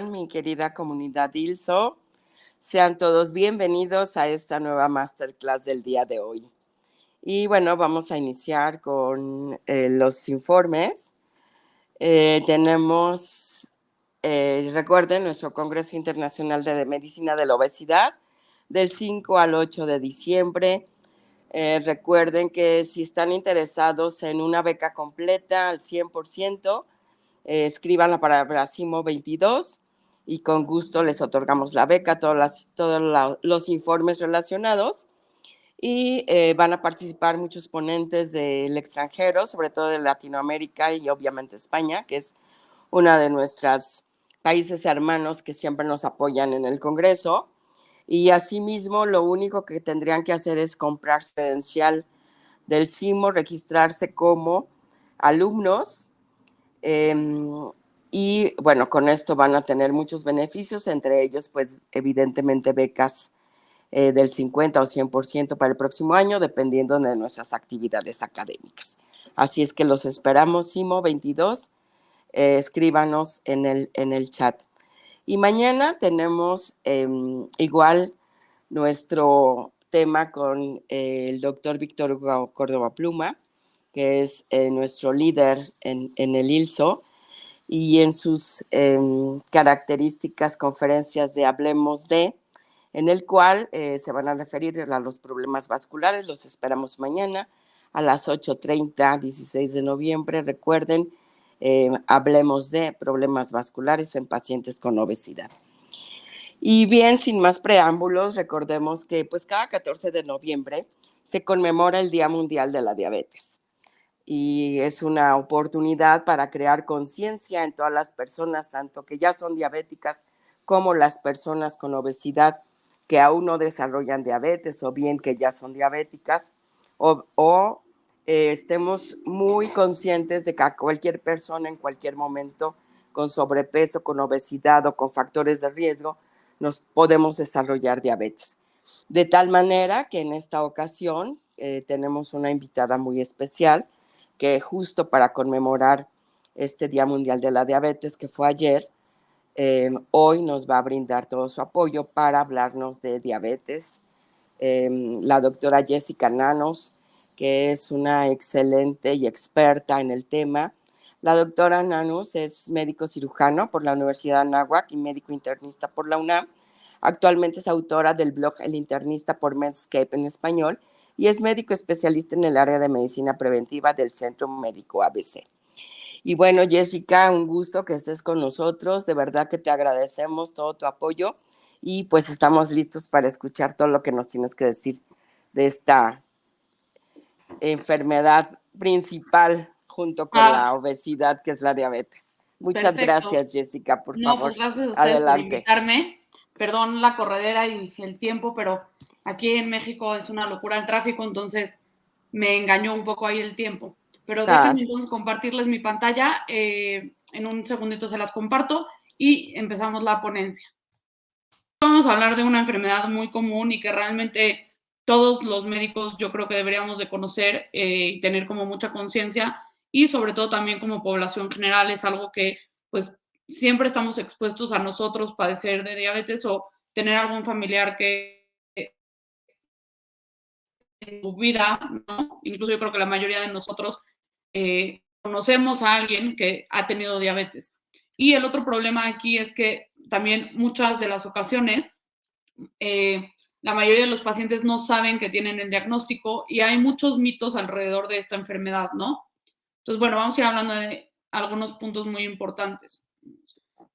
Mi querida comunidad ILSO, sean todos bienvenidos a esta nueva masterclass del día de hoy. Y bueno, vamos a iniciar con los informes. Recuerden, nuestro Congreso Internacional de Medicina de la Obesidad del 5 al 8 de diciembre. Recuerden que si están interesados en una beca completa al 100%, escriban la palabra CIMO 22 y con gusto les otorgamos la beca, todos los informes relacionados. Y van a participar muchos ponentes del extranjero, sobre todo de Latinoamérica y obviamente España, que es una de nuestros países hermanos que siempre nos apoyan en el Congreso. Y asimismo, lo único que tendrían que hacer es comprar su credencial del CIMO, registrarse como alumnos. Y bueno, con esto van a tener muchos beneficios, entre ellos, pues evidentemente becas del 50 o 100% para el próximo año, dependiendo de nuestras actividades académicas. Así es que los esperamos, CIMO 22, escríbanos en el chat. Y mañana tenemos igual nuestro tema con el doctor Víctor Hugo Córdoba Pluma, que es nuestro líder en el ILSO, y en sus características, conferencias de Hablemos de, en el cual se van a referir a los problemas vasculares. Los esperamos mañana a las 8:30, 16 de noviembre. Recuerden, hablemos de problemas vasculares en pacientes con obesidad. Y bien, sin más preámbulos, recordemos que pues cada 14 de noviembre se conmemora el Día Mundial de la Diabetes. Y es una oportunidad para crear conciencia en todas las personas, tanto que ya son diabéticas como las personas con obesidad que aún no desarrollan diabetes o bien que ya son diabéticas, o estemos muy conscientes de que a cualquier persona en cualquier momento con sobrepeso, con obesidad o con factores de riesgo nos podemos desarrollar diabetes. De tal manera que en esta ocasión tenemos una invitada muy especial que justo para conmemorar este Día Mundial de la Diabetes que fue ayer, hoy nos va a brindar todo su apoyo para hablarnos de diabetes. La doctora Jessica Nanos, que es una excelente y experta en el tema. La doctora Nanos es médico cirujano por la Universidad de Anáhuac y médico internista por la UNAM. Actualmente es autora del blog El Internista por Medscape en español y es médico especialista en el área de medicina preventiva del Centro Médico ABC. Y bueno, Jessica, un gusto que estés con nosotros. De verdad que te agradecemos todo tu apoyo y pues estamos listos para escuchar todo lo que nos tienes que decir de esta enfermedad principal junto con la obesidad, que es la diabetes. Muchas Perfecto. gracias, Jessica, por No, favor. pues gracias a ustedes por Adelante. invitarme. Perdón la corredera y el tiempo, pero aquí en México es una locura el tráfico, entonces me engañó un poco ahí el tiempo. Pero déjenme entonces compartirles mi pantalla. En un segundito se las comparto y empezamos la ponencia. Vamos a hablar de una enfermedad muy común y que realmente todos los médicos yo creo que deberíamos de conocer y tener como mucha conciencia, y sobre todo también como población general es algo que pues siempre estamos expuestos a nosotros padecer de diabetes o tener algún familiar que en su vida, ¿no? Incluso yo creo que la mayoría de nosotros conocemos a alguien que ha tenido diabetes. Y el otro problema aquí es que también muchas de las ocasiones la mayoría de los pacientes no saben que tienen el diagnóstico y hay muchos mitos alrededor de esta enfermedad, ¿no? Entonces, bueno, vamos a ir hablando de algunos puntos muy importantes.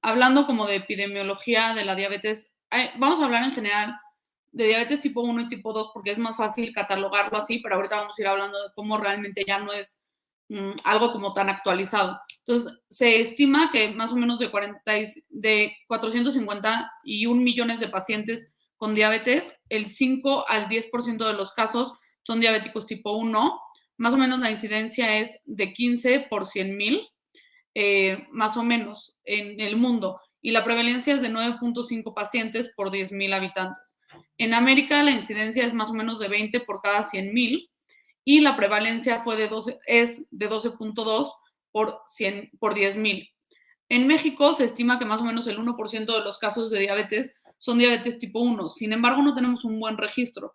Hablando como de epidemiología de la diabetes, vamos a hablar en general de diabetes tipo 1 y tipo 2 porque es más fácil catalogarlo así, pero ahorita vamos a ir hablando de cómo realmente ya no es algo como tan actualizado. Entonces, se estima que más o menos de 451 millones de pacientes con diabetes, el 5 al 10% de los casos son diabéticos tipo 1. Más o menos la incidencia es de 15 por 100,000, más o menos, en el mundo. Y la prevalencia es de 9.5 pacientes por 10,000 habitantes. En América la incidencia es más o menos de 20 por cada 100,000 y la prevalencia es de 12.2 por 10,000. En México se estima que más o menos el 1% de los casos de diabetes son diabetes tipo 1. Sin embargo, no tenemos un buen registro.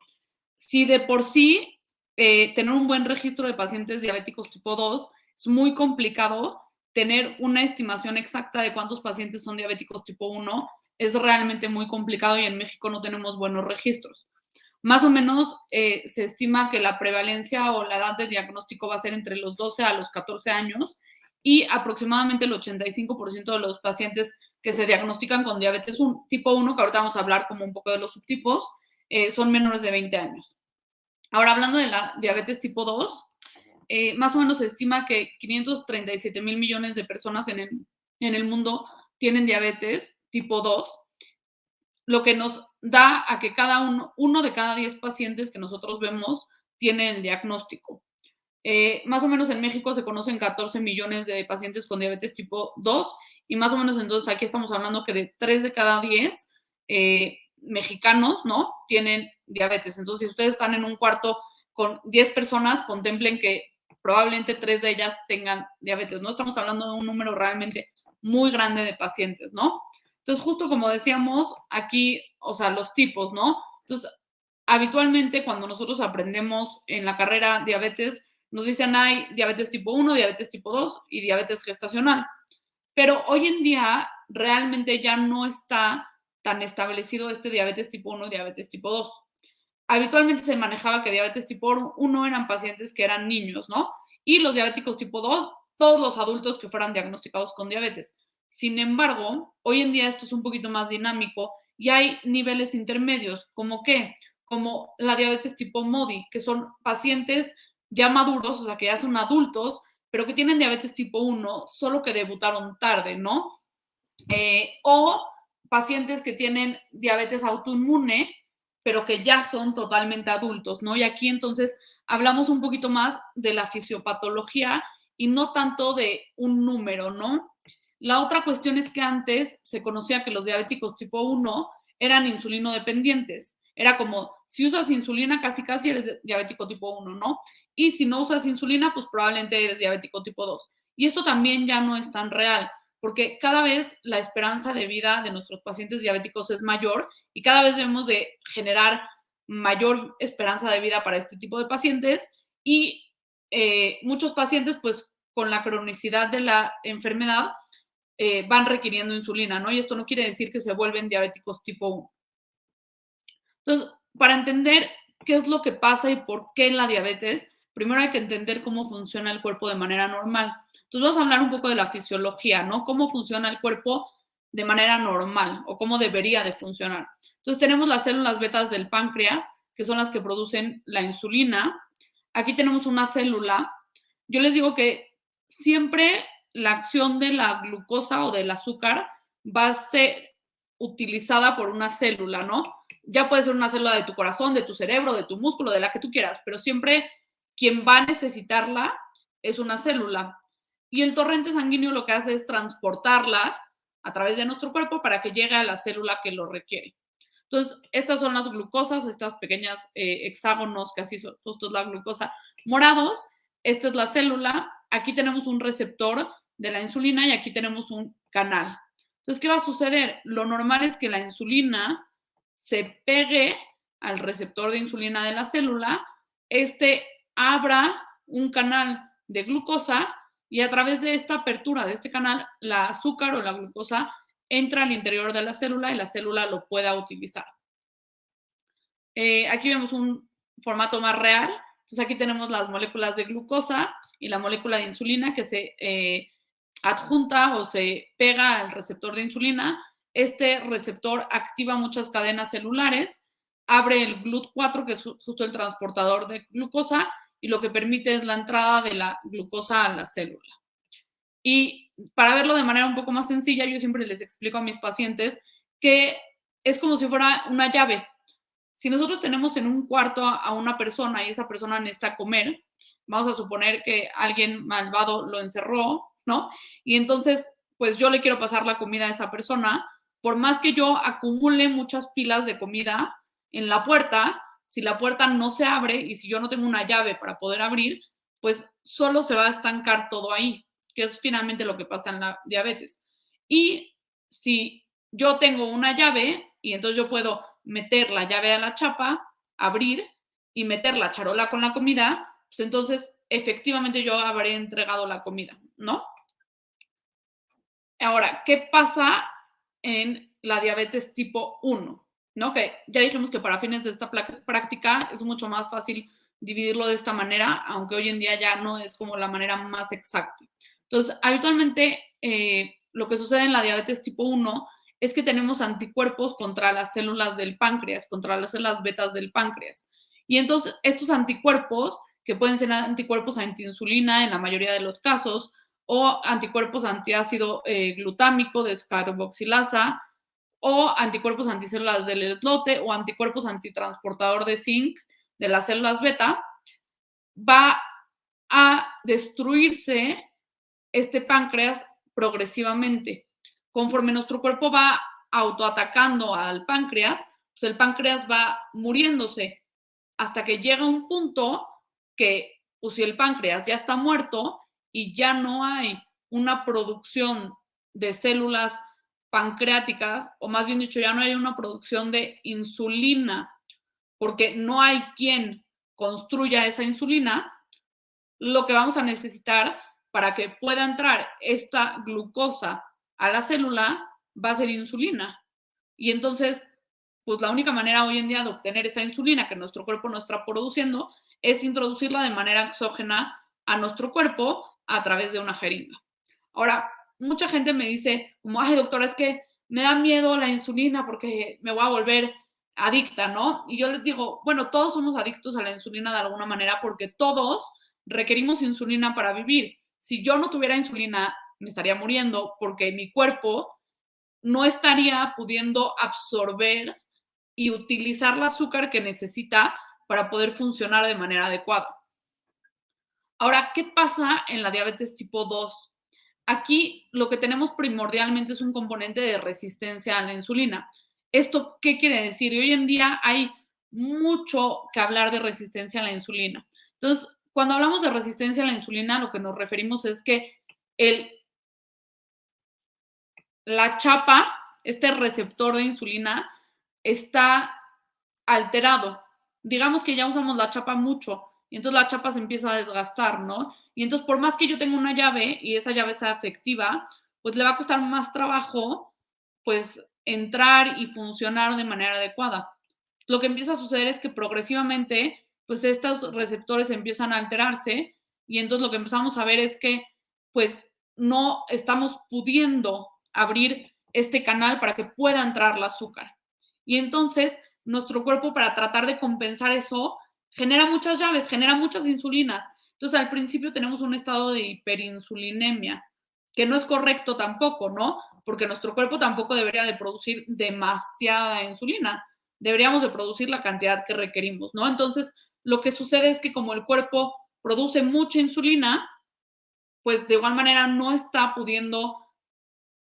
Si de por sí tener un buen registro de pacientes diabéticos tipo 2 es muy complicado, tener una estimación exacta de cuántos pacientes son diabéticos tipo 1 es realmente muy complicado y en México no tenemos buenos registros. Más o menos se estima que la prevalencia o la edad de diagnóstico va a ser entre los 12 a los 14 años y aproximadamente el 85% de los pacientes que se diagnostican con diabetes tipo 1, que ahorita vamos a hablar como un poco de los subtipos, son menores de 20 años. Ahora, hablando de la diabetes tipo 2, más o menos se estima que 537 mil millones de personas en el mundo tienen diabetes tipo 2, lo que nos da a que uno de cada 10 pacientes que nosotros vemos tiene el diagnóstico. Más o menos en México se conocen 14 millones de pacientes con diabetes tipo 2 y más o menos entonces aquí estamos hablando que de 3 de cada 10 mexicanos, ¿no? Tienen diabetes. Entonces, si ustedes están en un cuarto con 10 personas, contemplen que probablemente 3 de ellas tengan diabetes, ¿no? Estamos hablando de un número realmente muy grande de pacientes, ¿no? Entonces, justo como decíamos, aquí, o sea, los tipos, ¿no? Entonces, habitualmente cuando nosotros aprendemos en la carrera diabetes, nos dicen hay diabetes tipo 1, diabetes tipo 2 y diabetes gestacional. Pero hoy en día realmente ya no está tan establecido este diabetes tipo 1 y diabetes tipo 2. Habitualmente se manejaba que diabetes tipo 1 eran pacientes que eran niños, ¿no? Y los diabéticos tipo 2, todos los adultos que fueran diagnosticados con diabetes. Sin embargo, hoy en día esto es un poquito más dinámico y hay niveles intermedios, como qué, como la diabetes tipo MODI, que son pacientes ya maduros, o sea, que ya son adultos, pero que tienen diabetes tipo 1, solo que debutaron tarde, ¿no? O pacientes que tienen diabetes autoinmune, pero que ya son totalmente adultos, ¿no? Y aquí entonces hablamos un poquito más de la fisiopatología y no tanto de un número, ¿no? La otra cuestión es que antes se conocía que los diabéticos tipo 1 eran insulino dependientes. Era como, si usas insulina, casi casi eres diabético tipo 1, ¿no? Y si no usas insulina, pues probablemente eres diabético tipo 2. Y esto también ya no es tan real, porque cada vez la esperanza de vida de nuestros pacientes diabéticos es mayor y cada vez debemos de generar mayor esperanza de vida para este tipo de pacientes y muchos pacientes pues con la cronicidad de la enfermedad van requiriendo insulina, ¿no? Y esto no quiere decir que se vuelven diabéticos tipo 1. Entonces, para entender qué es lo que pasa y por qué la diabetes, primero hay que entender cómo funciona el cuerpo de manera normal. Entonces, vamos a hablar un poco de la fisiología, ¿no? Cómo funciona el cuerpo de manera normal o cómo debería de funcionar. Entonces, tenemos las células betas del páncreas, que son las que producen la insulina. Aquí tenemos una célula. Yo les digo que siempre la acción de la glucosa o del azúcar va a ser utilizada por una célula, ¿no? Ya puede ser una célula de tu corazón, de tu cerebro, de tu músculo, de la que tú quieras, pero siempre quien va a necesitarla es una célula. Y el torrente sanguíneo lo que hace es transportarla a través de nuestro cuerpo para que llegue a la célula que lo requiere. Entonces, estas son las glucosas, estas pequeñas hexágonos, que así son, justo es la glucosa, morados. Esta es la célula. Aquí tenemos un receptor de la insulina y aquí tenemos un canal. Entonces, ¿qué va a suceder? Lo normal es que la insulina se pegue al receptor de insulina de la célula, este abra un canal de glucosa y a través de esta apertura de este canal, la azúcar o la glucosa entra al interior de la célula y la célula lo pueda utilizar. Aquí vemos un formato más real. Entonces aquí tenemos las moléculas de glucosa y la molécula de insulina que se adjunta o se pega al receptor de insulina. Este receptor activa muchas cadenas celulares, abre el GLUT4, que es justo el transportador de glucosa, y lo que permite es la entrada de la glucosa a la célula. Y para verlo de manera un poco más sencilla, yo siempre les explico a mis pacientes que es como si fuera una llave. Si nosotros tenemos en un cuarto a una persona y esa persona necesita comer, vamos a suponer que alguien malvado lo encerró, ¿no? Y entonces, pues yo le quiero pasar la comida a esa persona, por más que yo acumule muchas pilas de comida en la puerta, si la puerta no se abre y si yo no tengo una llave para poder abrir, pues solo se va a estancar todo ahí, que es finalmente lo que pasa en la diabetes. Y si yo tengo una llave y entonces yo puedo meter la llave a la chapa, abrir y meter la charola con la comida, pues entonces efectivamente yo habré entregado la comida, ¿no? Ahora, ¿qué pasa en la diabetes tipo 1? ¿No? Que ya dijimos que para fines de esta práctica es mucho más fácil dividirlo de esta manera, aunque hoy en día ya no es como la manera más exacta. Entonces, habitualmente lo que sucede en la diabetes tipo 1 es que tenemos anticuerpos contra las células del páncreas, contra las células betas del páncreas. Y entonces, estos anticuerpos, que pueden ser anticuerpos antiinsulina en la mayoría de los casos, o anticuerpos antiácido glutámico, descarboxilasa, o anticuerpos anticélulas del islote, o anticuerpos antitransportador de zinc de las células beta, va a destruirse este páncreas progresivamente. Conforme nuestro cuerpo va autoatacando al páncreas, pues el páncreas va muriéndose hasta que llega un punto que, pues si el páncreas ya está muerto y ya no hay una producción de células pancreáticas, o más bien dicho, ya no hay una producción de insulina, porque no hay quien construya esa insulina, lo que vamos a necesitar para que pueda entrar esta glucosa a la célula va a ser insulina. Y entonces, pues la única manera hoy en día de obtener esa insulina que nuestro cuerpo no está produciendo es introducirla de manera exógena a nuestro cuerpo a través de una jeringa. Ahora, mucha gente me dice, como, ay, doctora, es que me da miedo la insulina porque me voy a volver adicta, ¿no? Y yo les digo, bueno, todos somos adictos a la insulina de alguna manera porque todos requerimos insulina para vivir. Si yo no tuviera insulina, me estaría muriendo porque mi cuerpo no estaría pudiendo absorber y utilizar el azúcar que necesita para poder funcionar de manera adecuada. Ahora, ¿qué pasa en la diabetes tipo 2? Aquí lo que tenemos primordialmente es un componente de resistencia a la insulina. ¿Esto qué quiere decir? Hoy en día hay mucho que hablar de resistencia a la insulina. Entonces, cuando hablamos de resistencia a la insulina, lo que nos referimos es que el, la chapa, este receptor de insulina, está alterado. Digamos que ya usamos la chapa mucho y entonces la chapa se empieza a desgastar, ¿no? Y entonces por más que yo tenga una llave y esa llave sea efectiva, pues le va a costar más trabajo, pues entrar y funcionar de manera adecuada. Lo que empieza a suceder es que progresivamente, pues estos receptores empiezan a alterarse y entonces lo que empezamos a ver es que, pues no estamos pudiendo abrir este canal para que pueda entrar el azúcar. Y entonces nuestro cuerpo, para tratar de compensar eso, genera muchas llaves, genera muchas insulinas. Entonces al principio tenemos un estado de hiperinsulinemia, que no es correcto tampoco, ¿no? Porque nuestro cuerpo tampoco debería de producir demasiada insulina, deberíamos de producir la cantidad que requerimos, ¿no? Entonces lo que sucede es que como el cuerpo produce mucha insulina, pues de igual manera no está pudiendo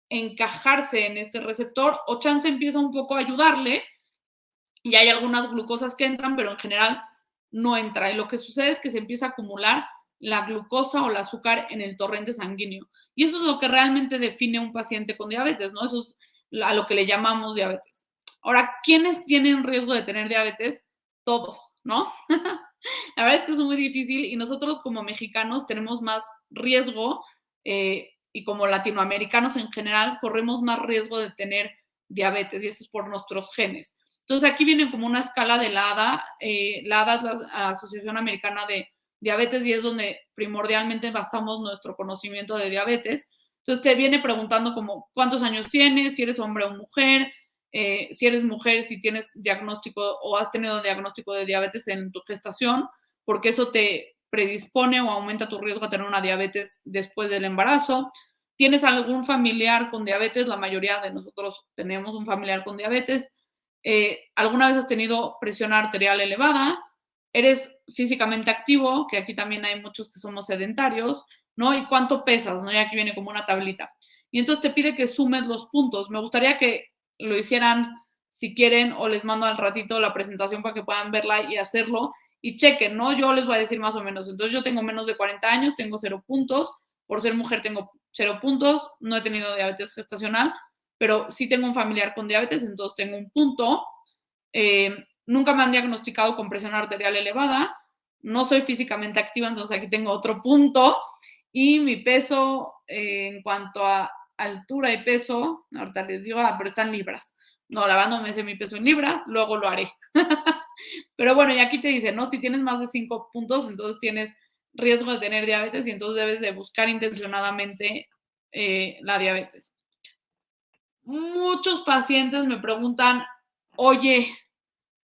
encajarse en este receptor, o chance empieza un poco a ayudarle y hay algunas glucosas que entran, pero en general no entra. Y lo que sucede es que se empieza a acumular la glucosa o el azúcar en el torrente sanguíneo. Y eso es lo que realmente define un paciente con diabetes, ¿no? Eso es a lo que le llamamos diabetes. Ahora, ¿quiénes tienen riesgo de tener diabetes? Todos, ¿no? La verdad es que es muy difícil y nosotros como mexicanos tenemos más riesgo y como latinoamericanos en general corremos más riesgo de tener diabetes y eso es por nuestros genes. Entonces aquí viene como una escala de la ADA. La ADA es la Asociación Americana de Diabetes y es donde primordialmente basamos nuestro conocimiento de diabetes. Entonces te viene preguntando como cuántos años tienes, si eres hombre o mujer, si eres mujer, si tienes diagnóstico o has tenido diagnóstico de diabetes en tu gestación, porque eso te predispone o aumenta tu riesgo a tener una diabetes después del embarazo. ¿Tienes algún familiar con diabetes? La mayoría de nosotros tenemos un familiar con diabetes. ¿Alguna vez has tenido presión arterial elevada? ¿Eres físicamente activo? Que aquí también hay muchos que somos sedentarios, ¿no? ¿Y cuánto pesas? ¿No? Y aquí viene como una tablita. Y entonces te pide que sumes los puntos. Me gustaría que lo hicieran si quieren o les mando al ratito la presentación para que puedan verla y hacerlo y chequen, ¿no? Yo les voy a decir más o menos. Entonces yo tengo menos de 40 años, tengo 0 puntos. Por ser mujer tengo 0 puntos, no he tenido diabetes gestacional, pero sí tengo un familiar con diabetes, entonces tengo un punto. Nunca me han diagnosticado con presión arterial elevada, no soy físicamente activa, entonces aquí tengo otro punto. Y mi peso, en cuanto a altura y peso, ahorita les digo, pero está en libras. No, la verdad no me sé mi peso en libras, luego lo haré. Pero bueno, y aquí te dice, ¿no? Si tienes más de 5 puntos, entonces tienes riesgo de tener diabetes y entonces debes de buscar intencionadamente la diabetes. Muchos pacientes me preguntan, oye,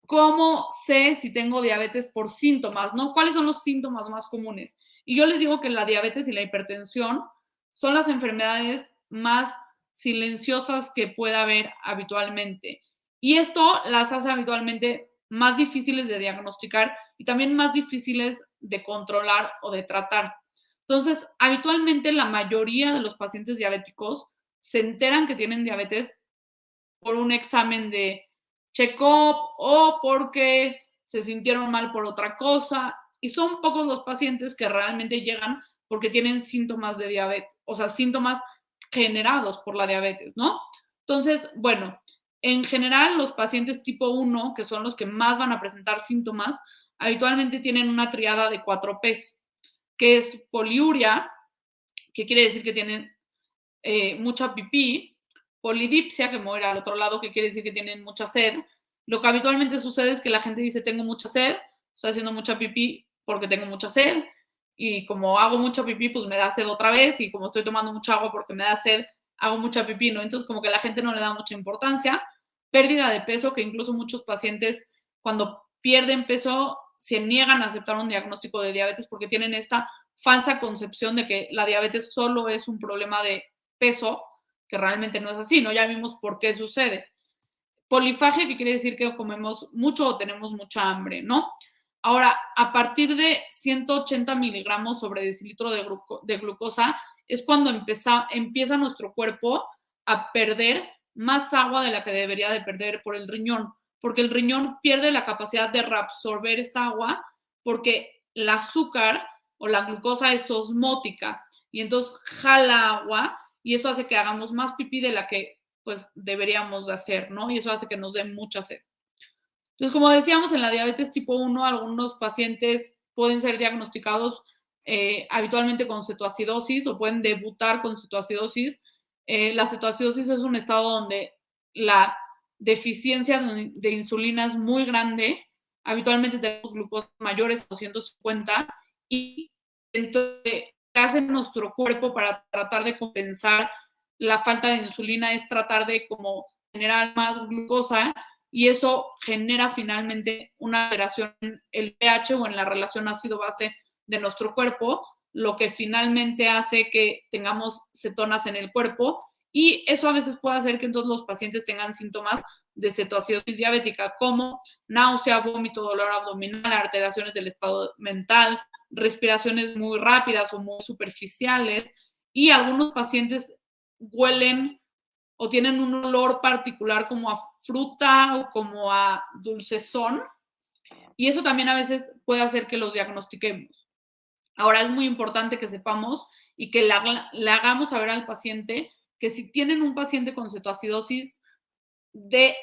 ¿cómo sé si tengo diabetes por síntomas, no? ¿Cuáles son los síntomas más comunes? Y yo les digo que la diabetes y la hipertensión son las enfermedades más silenciosas que pueda haber habitualmente. Y esto las hace habitualmente más difíciles de diagnosticar y también más difíciles de controlar o de tratar. Entonces, habitualmente la mayoría de los pacientes diabéticos se enteran que tienen diabetes por un examen de check-up o porque se sintieron mal por otra cosa. Y son pocos los pacientes que realmente llegan porque tienen síntomas de diabetes, o sea, síntomas generados por la diabetes, ¿no? Entonces, bueno, en general los pacientes tipo 1, que son los que más van a presentar síntomas, habitualmente tienen una triada de 4 Ps, que es poliuria, que quiere decir que tienen mucha pipí, polidipsia, que me voy a ir al otro lado, que quiere decir que tienen mucha sed. Lo que habitualmente sucede es que la gente dice, tengo mucha sed, estoy haciendo mucha pipí porque tengo mucha sed, y como hago mucha pipí, pues me da sed otra vez, y como estoy tomando mucha agua porque me da sed, hago mucha pipí, ¿no? Entonces como que la gente no le da mucha importancia. Pérdida de peso, que incluso muchos pacientes cuando pierden peso se niegan a aceptar un diagnóstico de diabetes porque tienen esta falsa concepción de que la diabetes solo es un problema de peso, que realmente no es así, ¿no? Ya vimos por qué sucede. Polifagia, que quiere decir que comemos mucho o tenemos mucha hambre, ¿no? Ahora, a partir de 180 miligramos sobre decilitro de glucosa es cuando empieza nuestro cuerpo a perder más agua de la que debería de perder por el riñón, porque el riñón pierde la capacidad de reabsorber esta agua porque el azúcar o la glucosa es osmótica y entonces jala agua y eso hace que hagamos más pipí de la que pues deberíamos de hacer, ¿no? Y eso hace que nos dé mucha sed. Entonces, como decíamos, en la diabetes tipo 1, algunos pacientes pueden ser diagnosticados habitualmente con cetoacidosis o pueden debutar con cetoacidosis. La cetoacidosis es un estado donde la deficiencia de insulina es muy grande. Habitualmente tenemos glucosa mayores a 250 y entonces ¿qué hace nuestro cuerpo para tratar de compensar la falta de insulina? Es tratar de como generar más glucosa y eso genera finalmente una alteración en el pH o en la relación ácido-base de nuestro cuerpo, lo que finalmente hace que tengamos cetonas en el cuerpo y eso a veces puede hacer que entonces los pacientes tengan síntomas de cetoacidosis diabética como náusea, vómito, dolor abdominal, alteraciones del estado mental, respiraciones muy rápidas o muy superficiales y algunos pacientes huelen o tienen un olor particular como a fruta o como a dulcezón y eso también a veces puede hacer que los diagnostiquemos. Ahora es muy importante que sepamos y que le hagamos saber al paciente que si tienen un paciente con cetoacidosis de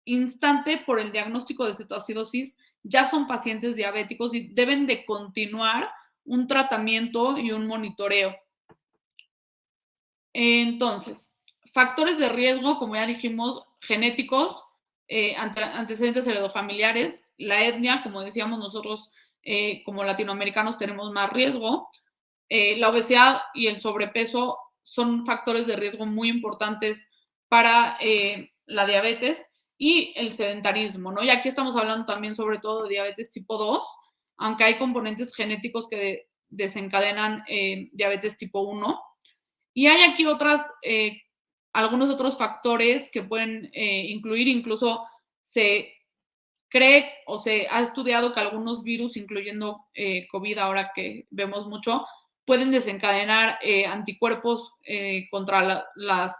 instante por el diagnóstico de cetoacidosis, ya son pacientes diabéticos y deben de continuar un tratamiento y un monitoreo. Entonces, factores de riesgo, como ya dijimos, genéticos, antecedentes heredofamiliares, la etnia, como decíamos nosotros, como latinoamericanos tenemos más riesgo. La obesidad y el sobrepeso son factores de riesgo muy importantes para la diabetes y el sedentarismo, ¿no? Y aquí estamos hablando también sobre todo de diabetes tipo 2, aunque hay componentes genéticos que desencadenan diabetes tipo 1. Y hay aquí algunos otros factores que pueden incluir, incluso se cree o se ha estudiado que algunos virus, incluyendo COVID, ahora que vemos mucho, pueden desencadenar anticuerpos contra las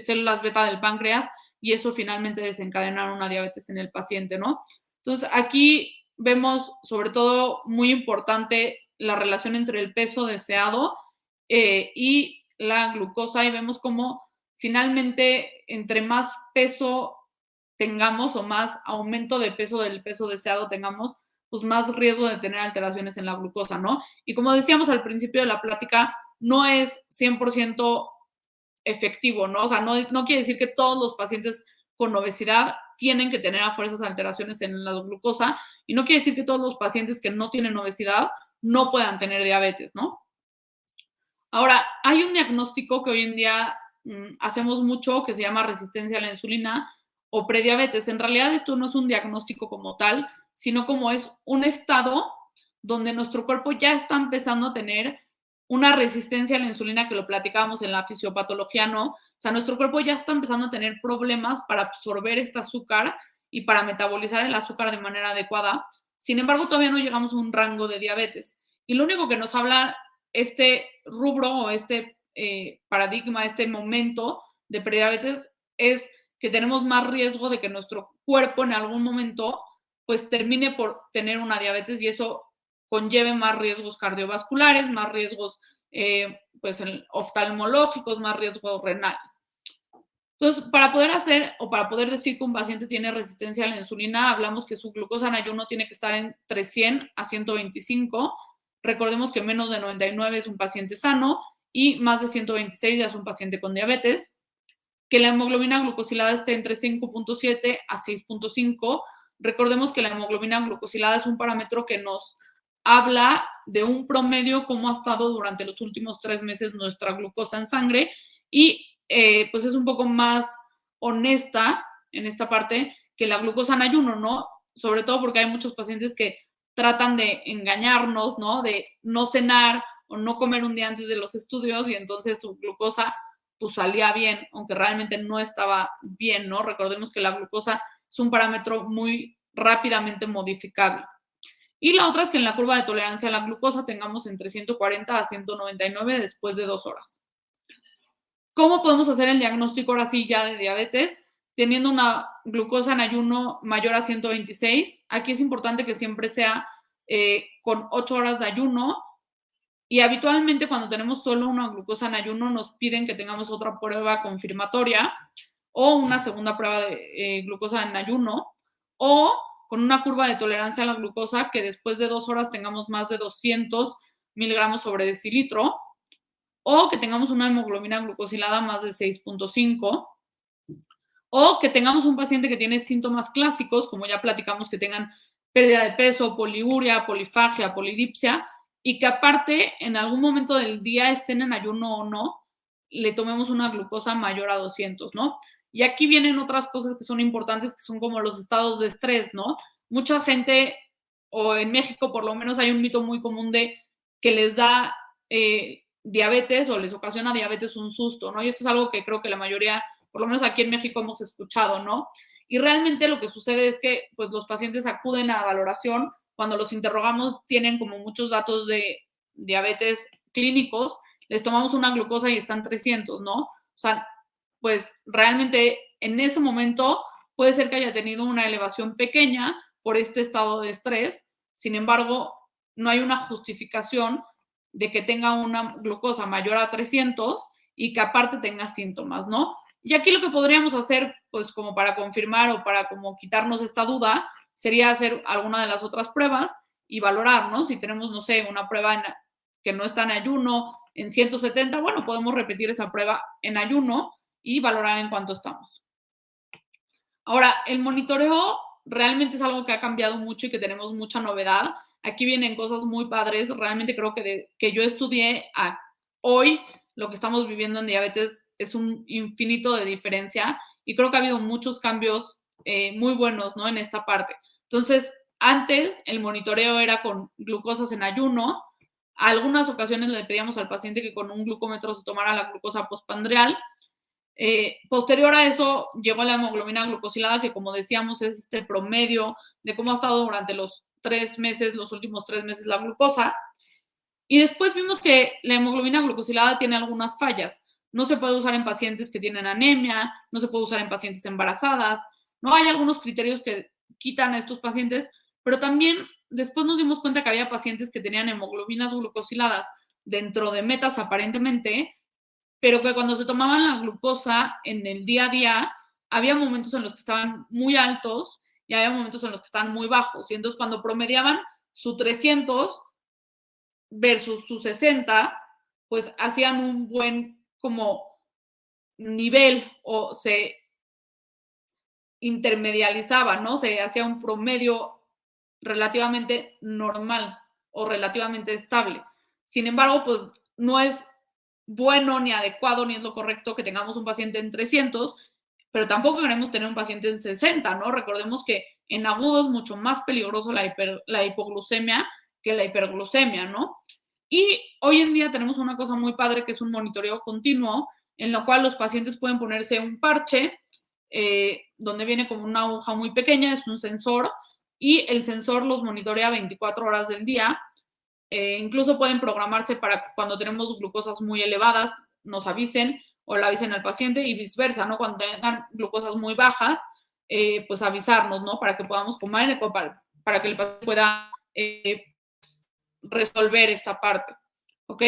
células beta del páncreas y eso finalmente desencadenar una diabetes en el paciente, ¿no? Entonces, aquí vemos sobre todo muy importante la relación entre el peso deseado y la glucosa y vemos cómo finalmente entre más peso tengamos o más aumento de peso del peso deseado tengamos, pues más riesgo de tener alteraciones en la glucosa, ¿no? Y como decíamos al principio de la plática, no es 100% efectivo, ¿no? O sea, no quiere decir que todos los pacientes con obesidad tienen que tener a fuerzas alteraciones en la glucosa y no quiere decir que todos los pacientes que no tienen obesidad no puedan tener diabetes, ¿no? Ahora, hay un diagnóstico que hoy en día hacemos mucho que se llama resistencia a la insulina o prediabetes. En realidad esto no es un diagnóstico como tal, sino como es un estado donde nuestro cuerpo ya está empezando a tener una resistencia a la insulina, que lo platicábamos en la fisiopatología, ¿no? O sea, nuestro cuerpo ya está empezando a tener problemas para absorber este azúcar y para metabolizar el azúcar de manera adecuada. Sin embargo, todavía no llegamos a un rango de diabetes. Y lo único que nos habla este rubro o este paradigma, este momento de prediabetes es que tenemos más riesgo de que nuestro cuerpo en algún momento pues termine por tener una diabetes y eso conlleve más riesgos cardiovasculares, más riesgos pues oftalmológicos, más riesgos renales. Entonces, para poder hacer o para poder decir que un paciente tiene resistencia a la insulina, hablamos que su glucosa en ayuno tiene que estar entre 100 a 125. Recordemos que menos de 99 es un paciente sano y más de 126 ya es un paciente con diabetes. Que la hemoglobina glucosilada esté entre 5.7 a 6.5. Recordemos que la hemoglobina glucosilada es un parámetro que nos habla de un promedio, cómo ha estado durante los últimos 3 meses nuestra glucosa en sangre y pues es un poco más honesta en esta parte que la glucosa en ayuno, ¿no? Sobre todo porque hay muchos pacientes que tratan de engañarnos, ¿no? De no cenar o no comer un día antes de los estudios y entonces su glucosa pues salía bien, aunque realmente no estaba bien, ¿no? Recordemos que la glucosa es un parámetro muy rápidamente modificable. Y la otra es que en la curva de tolerancia a la glucosa tengamos entre 140 a 199 después de 2 horas. ¿Cómo podemos hacer el diagnóstico ahora sí ya de diabetes? Teniendo una glucosa en ayuno mayor a 126. Aquí es importante que siempre sea con 8 horas de ayuno. Y habitualmente cuando tenemos solo una glucosa en ayuno nos piden que tengamos otra prueba confirmatoria o una segunda prueba de glucosa en ayuno o con una curva de tolerancia a la glucosa que después de 2 horas tengamos más de 200 miligramos sobre decilitro o que tengamos una hemoglobina glucosilada más de 6.5 o que tengamos un paciente que tiene síntomas clásicos, como ya platicamos, que tengan pérdida de peso, poliuria, polifagia, polidipsia, y que aparte en algún momento del día estén en ayuno o no, le tomemos una glucosa mayor a 200, ¿no? Y aquí vienen otras cosas que son importantes, que son como los estados de estrés, ¿no? Mucha gente, o en México por lo menos hay un mito muy común de que les da diabetes o les ocasiona diabetes un susto, ¿no? Y esto es algo que creo que la mayoría, por lo menos aquí en México, hemos escuchado, ¿no? Y realmente lo que sucede es que pues, los pacientes acuden a valoración, cuando los interrogamos tienen como muchos datos de diabetes clínicos, les tomamos una glucosa y están 300, ¿no? O sea, pues realmente en ese momento puede ser que haya tenido una elevación pequeña por este estado de estrés, sin embargo, no hay una justificación de que tenga una glucosa mayor a 300 y que aparte tenga síntomas, ¿no? Y aquí lo que podríamos hacer, pues como para confirmar o para como quitarnos esta duda, sería hacer alguna de las otras pruebas y valorar, ¿no? Si tenemos, no sé, una prueba que no está en ayuno en 170, bueno, podemos repetir esa prueba en ayuno y valorar en cuánto estamos. Ahora, el monitoreo realmente es algo que ha cambiado mucho y que tenemos mucha novedad. Aquí vienen cosas muy padres. Realmente creo que yo estudié a hoy, lo que estamos viviendo en diabetes es un infinito de diferencia y creo que ha habido muchos cambios muy buenos, ¿no? En esta parte. Entonces, antes el monitoreo era con glucosas en ayuno. A algunas ocasiones le pedíamos al paciente que con un glucómetro se tomara la glucosa postprandial. Posterior a eso llegó la hemoglobina glucosilada, que como decíamos es este promedio de cómo ha estado durante los 3 meses, los últimos 3 meses la glucosa. Y después vimos que la hemoglobina glucosilada tiene algunas fallas. No se puede usar en pacientes que tienen anemia, no se puede usar en pacientes embarazadas, no hay algunos criterios que quitan a estos pacientes, pero también después nos dimos cuenta que había pacientes que tenían hemoglobinas glucosiladas dentro de metas aparentemente, pero que cuando se tomaban la glucosa en el día a día, había momentos en los que estaban muy altos y había momentos en los que estaban muy bajos. Y entonces cuando promediaban su 300 versus su 60, pues hacían un buen como nivel o se intermedializaba, ¿no? Se hacía un promedio relativamente normal o relativamente estable. Sin embargo, pues no es bueno ni adecuado ni es lo correcto que tengamos un paciente en 300, pero tampoco queremos tener un paciente en 60, ¿no? Recordemos que en agudo es mucho más peligroso la hipoglucemia que la hiperglucemia, ¿no? Y hoy en día tenemos una cosa muy padre que es un monitoreo continuo, en lo cual los pacientes pueden ponerse un parche donde viene como una aguja muy pequeña, es un sensor, y el sensor los monitorea 24 horas del día. Incluso pueden programarse para cuando tenemos glucosas muy elevadas, nos avisen o le avisen al paciente y viceversa, ¿no? Cuando tengan glucosas muy bajas, pues avisarnos, ¿no? Para que podamos comer, para que el paciente pueda resolver esta parte, ¿ok?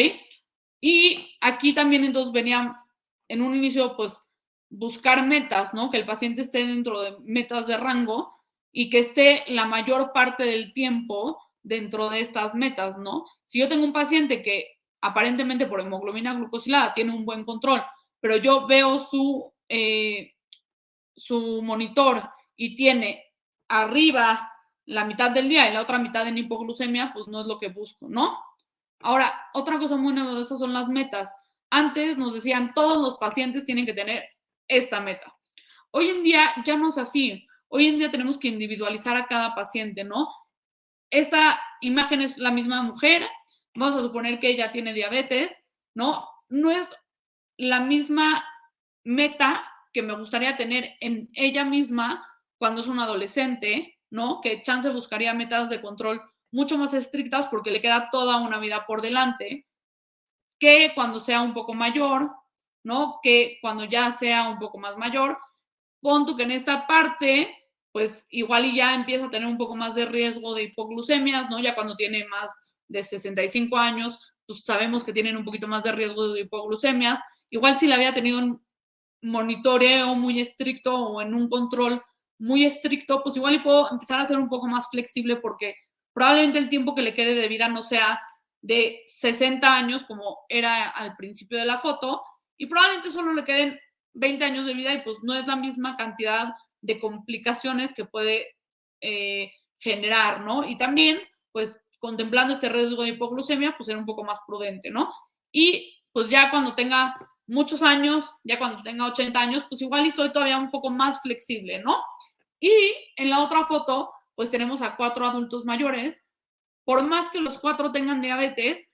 Y aquí también entonces venía en un inicio, pues, buscar metas, ¿no? Que el paciente esté dentro de metas de rango y que esté la mayor parte del tiempo dentro de estas metas, ¿no? Si yo tengo un paciente que aparentemente por hemoglobina glucosilada tiene un buen control, pero yo veo su monitor y tiene arriba la mitad del día y la otra mitad en hipoglucemia, pues no es lo que busco, ¿no? Ahora, otra cosa muy novedosa son las metas. Antes nos decían todos los pacientes tienen que tener esta meta. Hoy en día ya no es así. Hoy en día tenemos que individualizar a cada paciente, ¿no? Esta imagen es la misma mujer, vamos a suponer que ella tiene diabetes, ¿no? No es la misma meta que me gustaría tener en ella misma cuando es una adolescente, ¿no? Que chance buscaría metas de control mucho más estrictas porque le queda toda una vida por delante, que cuando sea un poco mayor, ¿no? Que cuando ya sea un poco más mayor, pon tú que en esta parte, pues igual y ya empieza a tener un poco más de riesgo de hipoglucemias, ¿no? Ya cuando tiene más de 65 años, pues sabemos que tienen un poquito más de riesgo de hipoglucemias. Igual si la había tenido un monitoreo muy estricto o en un control muy estricto, pues igual y puedo empezar a ser un poco más flexible porque probablemente el tiempo que le quede de vida no sea de 60 años como era al principio de la foto y probablemente solo le queden 20 años de vida y pues no es la misma cantidad de complicaciones que puede generar, ¿no? Y también, pues contemplando este riesgo de hipoglucemia, pues ser un poco más prudente, ¿no? Y pues ya cuando tenga muchos años, ya cuando tenga 80 años, pues igual y soy todavía un poco más flexible, ¿no? Y en la otra foto, pues tenemos a 4 adultos mayores. Por más que los 4 tengan diabetes,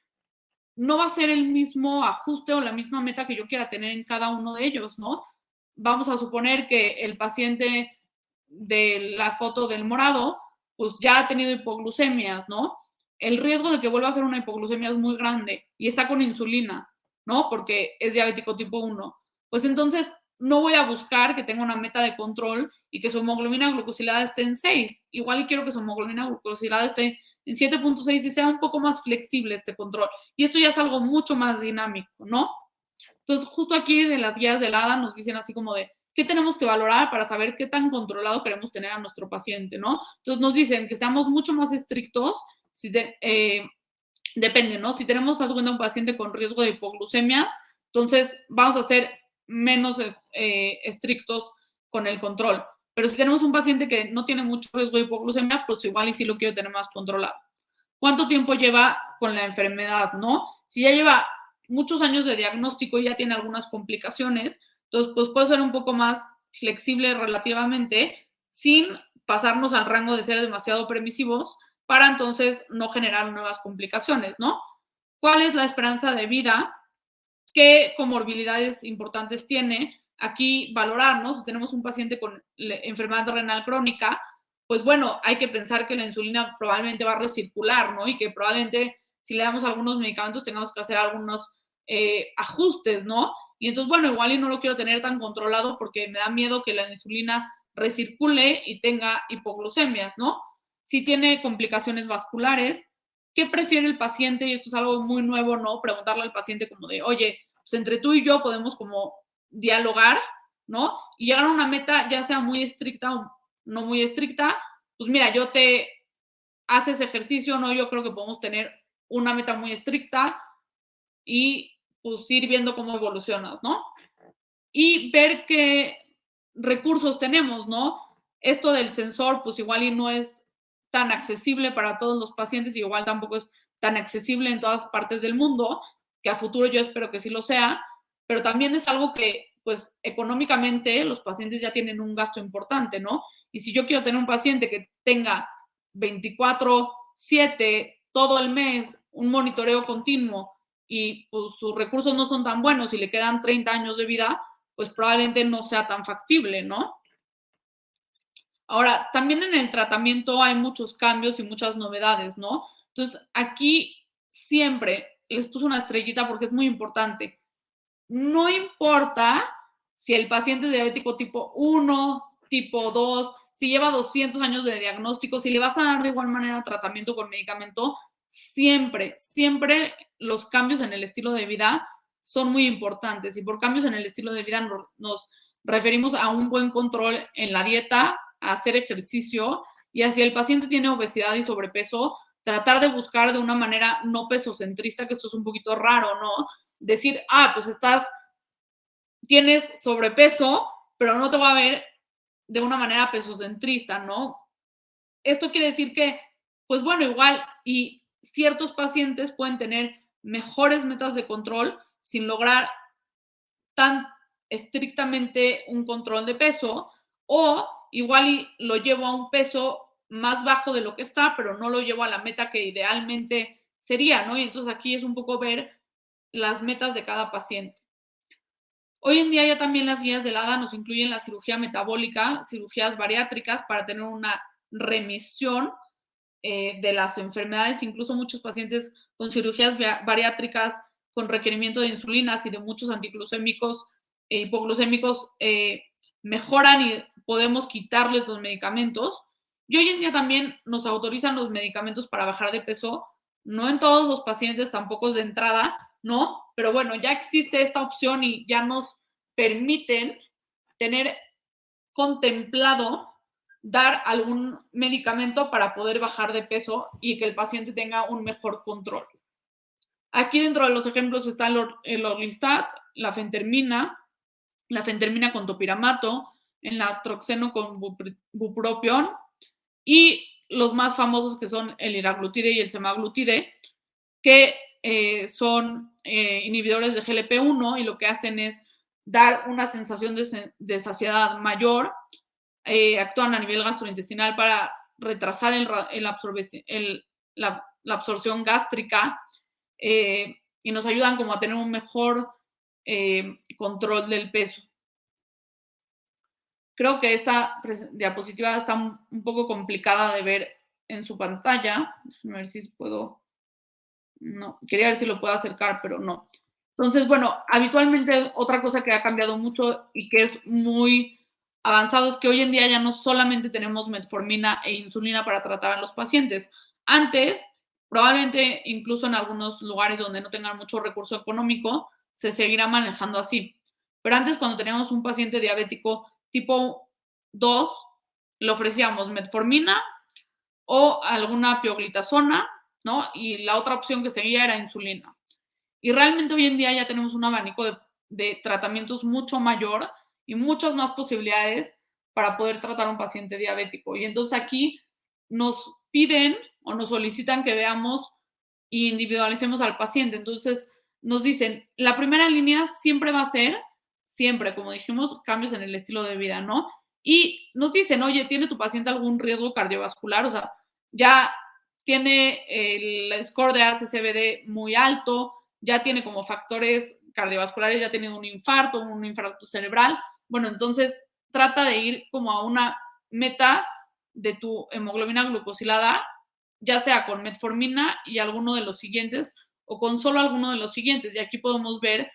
no va a ser el mismo ajuste o la misma meta que yo quiera tener en cada uno de ellos, ¿no? Vamos a suponer que el paciente de la foto del morado, pues ya ha tenido hipoglucemias, ¿no? El riesgo de que vuelva a hacer una hipoglucemia es muy grande y está con insulina, ¿no? Porque es diabético tipo 1. Pues entonces no voy a buscar que tenga una meta de control y que su hemoglobina glucosilada esté en 6. Igual y quiero que su hemoglobina glucosilada esté en 7.6 y sea un poco más flexible este control. Y esto ya es algo mucho más dinámico, ¿no? Entonces, justo aquí de las guías del ADA nos dicen así como de, ¿qué tenemos que valorar para saber qué tan controlado queremos tener a nuestro paciente, ¿no? Entonces nos dicen que seamos mucho más estrictos, depende, ¿no? Si tenemos a un paciente con riesgo de hipoglucemias, entonces vamos a ser menos estrictos con el control. Pero si tenemos un paciente que no tiene mucho riesgo de hipoglucemia, pues igual y sí lo quiero tener más controlado. ¿Cuánto tiempo lleva con la enfermedad, no? Si ya lleva muchos años de diagnóstico y ya tiene algunas complicaciones, entonces pues puede ser un poco más flexible relativamente sin pasarnos al rango de ser demasiado permisivos para entonces no generar nuevas complicaciones, ¿no? ¿Cuál es la esperanza de vida? ¿Qué comorbilidades importantes tiene? Aquí valorarnos, si tenemos un paciente con enfermedad renal crónica, pues bueno, hay que pensar que la insulina probablemente va a recircular, ¿no? Y que probablemente si le damos algunos medicamentos tengamos que hacer algunos ajustes, ¿no? Y entonces, bueno, igual y no lo quiero tener tan controlado porque me da miedo que la insulina recircule y tenga hipoglucemias, ¿no? Si tiene complicaciones vasculares, ¿qué prefiere el paciente? Y esto es algo muy nuevo, ¿no? Preguntarle al paciente como de, oye, pues entre tú y yo podemos como dialogar, ¿no? Y llegar a una meta, ya sea muy estricta o no muy estricta, pues mira, yo te haces ejercicio, ¿no? Yo creo que podemos tener una meta muy estricta y pues ir viendo cómo evolucionas, ¿no? Y ver qué recursos tenemos, ¿no? Esto del sensor, pues igual y no es tan accesible para todos los pacientes y igual tampoco es tan accesible en todas partes del mundo, que a futuro yo espero que sí lo sea, pero también es algo que, pues económicamente los pacientes ya tienen un gasto importante, ¿no? Y si yo quiero tener un paciente que tenga 24/7 todo el mes un monitoreo continuo y pues sus recursos no son tan buenos y le quedan 30 años de vida, pues probablemente no sea tan factible, ¿no? Ahora, también en el tratamiento hay muchos cambios y muchas novedades, ¿no? Entonces, aquí siempre les puse una estrellita porque es muy importante. No importa si el paciente es diabético tipo 1, tipo 2, si lleva 200 años de diagnóstico, si le vas a dar de igual manera tratamiento con medicamento, siempre, siempre los cambios en el estilo de vida son muy importantes. Y por cambios en el estilo de vida nos referimos a un buen control en la dieta, a hacer ejercicio y si el paciente tiene obesidad y sobrepeso, tratar de buscar de una manera no pesocentrista, que esto es un poquito raro, ¿no? Decir, pues tienes sobrepeso, pero no te voy a ver de una manera pesocentrista, ¿no? Esto quiere decir que, pues bueno, igual, y ciertos pacientes pueden tener mejores metas de control sin lograr tan estrictamente un control de peso, o igual y lo llevo a un peso más bajo de lo que está, pero no lo llevo a la meta que idealmente sería, ¿no? Y entonces aquí es un poco ver las metas de cada paciente. Hoy en día ya también las guías del ADA nos incluyen la cirugía metabólica, cirugías bariátricas para tener una remisión de las enfermedades, incluso muchos pacientes con cirugías bariátricas con requerimiento de insulinas y de muchos antiglucémicos e hipoglucémicos mejoran y podemos quitarles los medicamentos. Y hoy en día también nos autorizan los medicamentos para bajar de peso, no en todos los pacientes, tampoco es de entrada, ¿no? Pero bueno, ya existe esta opción y ya nos permiten tener contemplado dar algún medicamento para poder bajar de peso y que el paciente tenga un mejor control. Aquí dentro de los ejemplos está el Orlistat, la fentermina con topiramato, el natroxeno con bupropión y los más famosos que son el liraglutide y el semaglutide, que son inhibidores de GLP-1 y lo que hacen es dar una sensación de saciedad mayor, actúan a nivel gastrointestinal para retrasar la absorción gástrica y nos ayudan como a tener un mejor control del peso. Creo que esta diapositiva está un poco complicada de ver en su pantalla. Déjenme ver si puedo. No, quería ver si lo puedo acercar, pero no. Entonces, bueno, habitualmente otra cosa que ha cambiado mucho y que es muy avanzado es que hoy en día ya no solamente tenemos metformina e insulina para tratar a los pacientes. Antes, probablemente incluso en algunos lugares donde no tengan mucho recurso económico, se seguirá manejando así. Pero antes, cuando teníamos un paciente diabético tipo 2, le ofrecíamos metformina o alguna pioglitazona, ¿no? Y la otra opción que seguía era insulina. Y realmente hoy en día ya tenemos un abanico de tratamientos mucho mayor y muchas más posibilidades para poder tratar a un paciente diabético. Y entonces aquí nos piden o nos solicitan que veamos e individualicemos al paciente. Entonces nos dicen, la primera línea siempre va a ser, siempre, como dijimos, cambios en el estilo de vida, ¿no? Y nos dicen, oye, ¿tiene tu paciente algún riesgo cardiovascular? O sea, ya tiene el score de ACCBD muy alto, ya tiene como factores cardiovasculares, ya ha tenido un infarto cerebral. Bueno, entonces trata de ir como a una meta de tu hemoglobina glucosilada, ya sea con metformina y alguno de los siguientes o con solo alguno de los siguientes. Y aquí podemos ver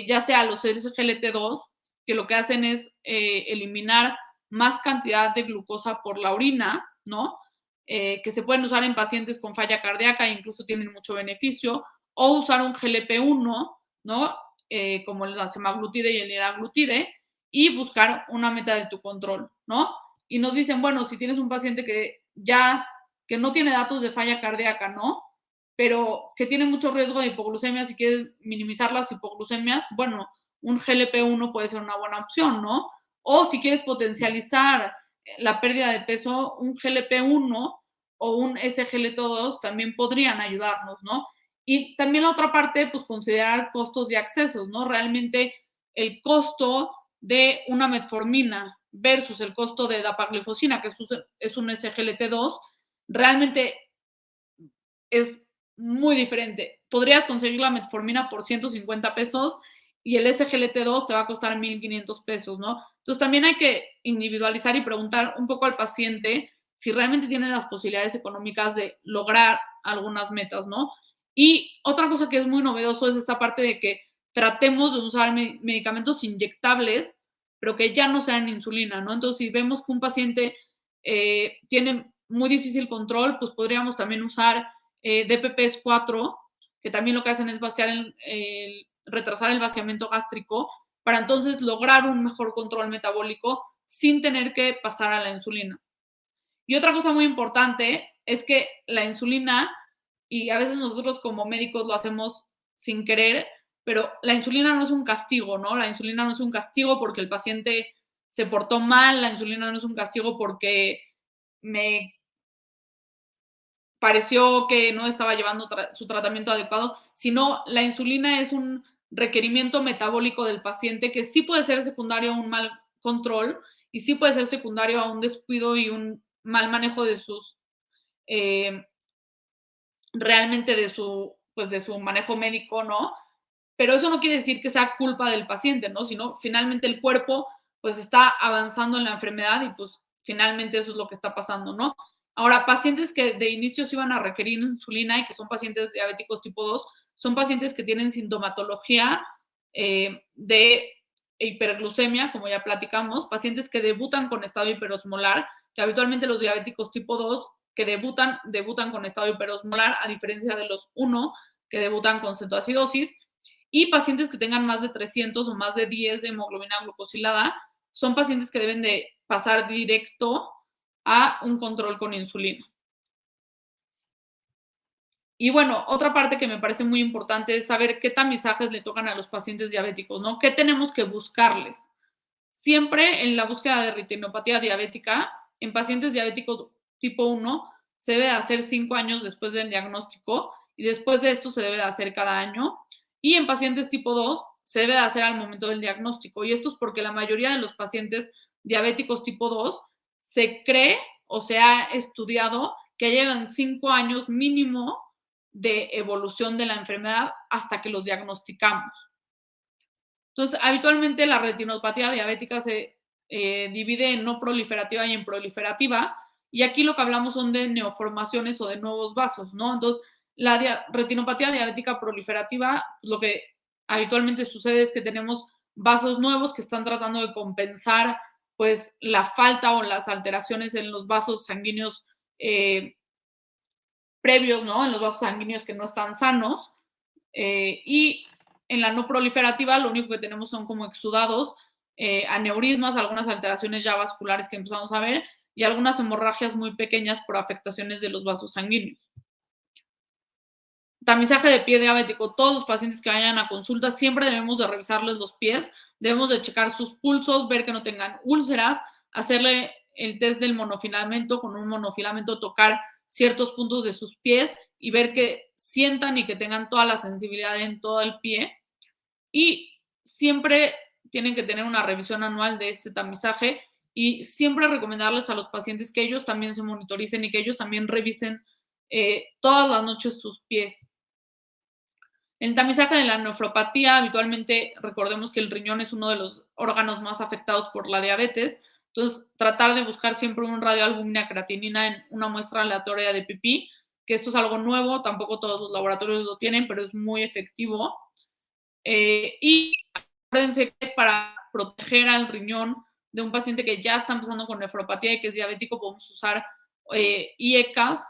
ya sea los SGLT2, que lo que hacen es eliminar más cantidad de glucosa por la orina, ¿no? Que se pueden usar en pacientes con falla cardíaca e incluso tienen mucho beneficio, o usar un GLP-1, ¿no? como la semaglutide y el liraglutide, y buscar una meta de tu control, ¿no? Y nos dicen, bueno, si tienes un paciente que no tiene datos de falla cardíaca, ¿no? Pero que tiene mucho riesgo de hipoglucemia, si quieres minimizar las hipoglucemias, bueno, un GLP-1 puede ser una buena opción, ¿no? O si quieres potencializar la pérdida de peso, un GLP-1 o un SGLT2 también podrían ayudarnos, ¿no? Y también la otra parte, pues considerar costos y accesos, ¿no? Realmente el costo de una metformina versus el costo de dapaglifosina, que es un SGLT2, realmente es muy diferente. Podrías conseguir la metformina por 150 pesos y el SGLT2 te va a costar 1,500 pesos, ¿no? Entonces también hay que individualizar y preguntar un poco al paciente si realmente tiene las posibilidades económicas de lograr algunas metas, ¿no? Y otra cosa que es muy novedoso es esta parte de que tratemos de usar medicamentos inyectables, pero que ya no sean insulina, ¿no? Entonces, si vemos que un paciente tiene muy difícil control, pues podríamos también usar DPPs 4, que también lo que hacen es retrasar el vaciamiento gástrico para entonces lograr un mejor control metabólico sin tener que pasar a la insulina. Y otra cosa muy importante es que la insulina, y a veces nosotros como médicos lo hacemos sin querer, pero la insulina no es un castigo, ¿no? La insulina no es un castigo porque el paciente se portó mal, la insulina no es un castigo porque me pareció que no estaba llevando su tratamiento adecuado, sino la insulina es un requerimiento metabólico del paciente que sí puede ser secundario a un mal control y sí puede ser secundario a un descuido y un mal manejo de sus, eh, realmente pues de su manejo médico, ¿no? Pero eso no quiere decir que sea culpa del paciente, ¿no? Sino finalmente el cuerpo pues está avanzando en la enfermedad y pues finalmente eso es lo que está pasando, ¿no? Ahora, pacientes que de inicio se iban a requerir insulina y que son pacientes diabéticos tipo 2, son pacientes que tienen sintomatología de hiperglucemia, como ya platicamos, pacientes que debutan con estado hiperosmolar, que habitualmente los diabéticos tipo 2 que debutan con estado hiperosmolar, a diferencia de los 1 que debutan con cetoacidosis, y pacientes que tengan más de 300 o más de 10 de hemoglobina glucosilada son pacientes que deben de pasar directo a un control con insulina. Y bueno, otra parte que me parece muy importante es saber qué tamizajes le tocan a los pacientes diabéticos, ¿no? ¿Qué tenemos que buscarles? Siempre en la búsqueda de retinopatía diabética, en pacientes diabéticos tipo 1, se debe de hacer 5 años después del diagnóstico y después de esto se debe de hacer cada año. Y en pacientes tipo 2 se debe de hacer al momento del diagnóstico. Y esto es porque la mayoría de los pacientes diabéticos tipo 2 se cree o se ha estudiado que llevan 5 años mínimo de evolución de la enfermedad hasta que los diagnosticamos. Entonces, habitualmente la retinopatía diabética se divide en no proliferativa y en proliferativa, y aquí lo que hablamos son de neoformaciones o de nuevos vasos, ¿no? Entonces, la retinopatía diabética proliferativa, lo que habitualmente sucede es que tenemos vasos nuevos que están tratando de compensar, pues, la falta o las alteraciones en los vasos sanguíneos previos, ¿no? En los vasos sanguíneos que no están sanos, y en la no proliferativa lo único que tenemos son como exudados, aneurismas, algunas alteraciones ya vasculares que empezamos a ver y algunas hemorragias muy pequeñas por afectaciones de los vasos sanguíneos. Tamizaje de pie diabético. Todos los pacientes que vayan a consulta siempre debemos de revisarles los pies, debemos de checar sus pulsos, ver que no tengan úlceras, hacerle el test del monofilamento, con un monofilamento tocar ciertos puntos de sus pies y ver que sientan y que tengan toda la sensibilidad en todo el pie. Y siempre tienen que tener una revisión anual de este tamizaje y siempre recomendarles a los pacientes que ellos también se monitoricen y que ellos también revisen todas las noches sus pies. El tamizaje de la nefropatía, habitualmente recordemos que el riñón es uno de los órganos más afectados por la diabetes, entonces tratar de buscar siempre un radioalbúmina creatinina en una muestra aleatoria de pipí, que esto es algo nuevo, tampoco todos los laboratorios lo tienen, pero es muy efectivo. Y acuérdense que para proteger al riñón de un paciente que ya está empezando con nefropatía y que es diabético, podemos usar IECAS,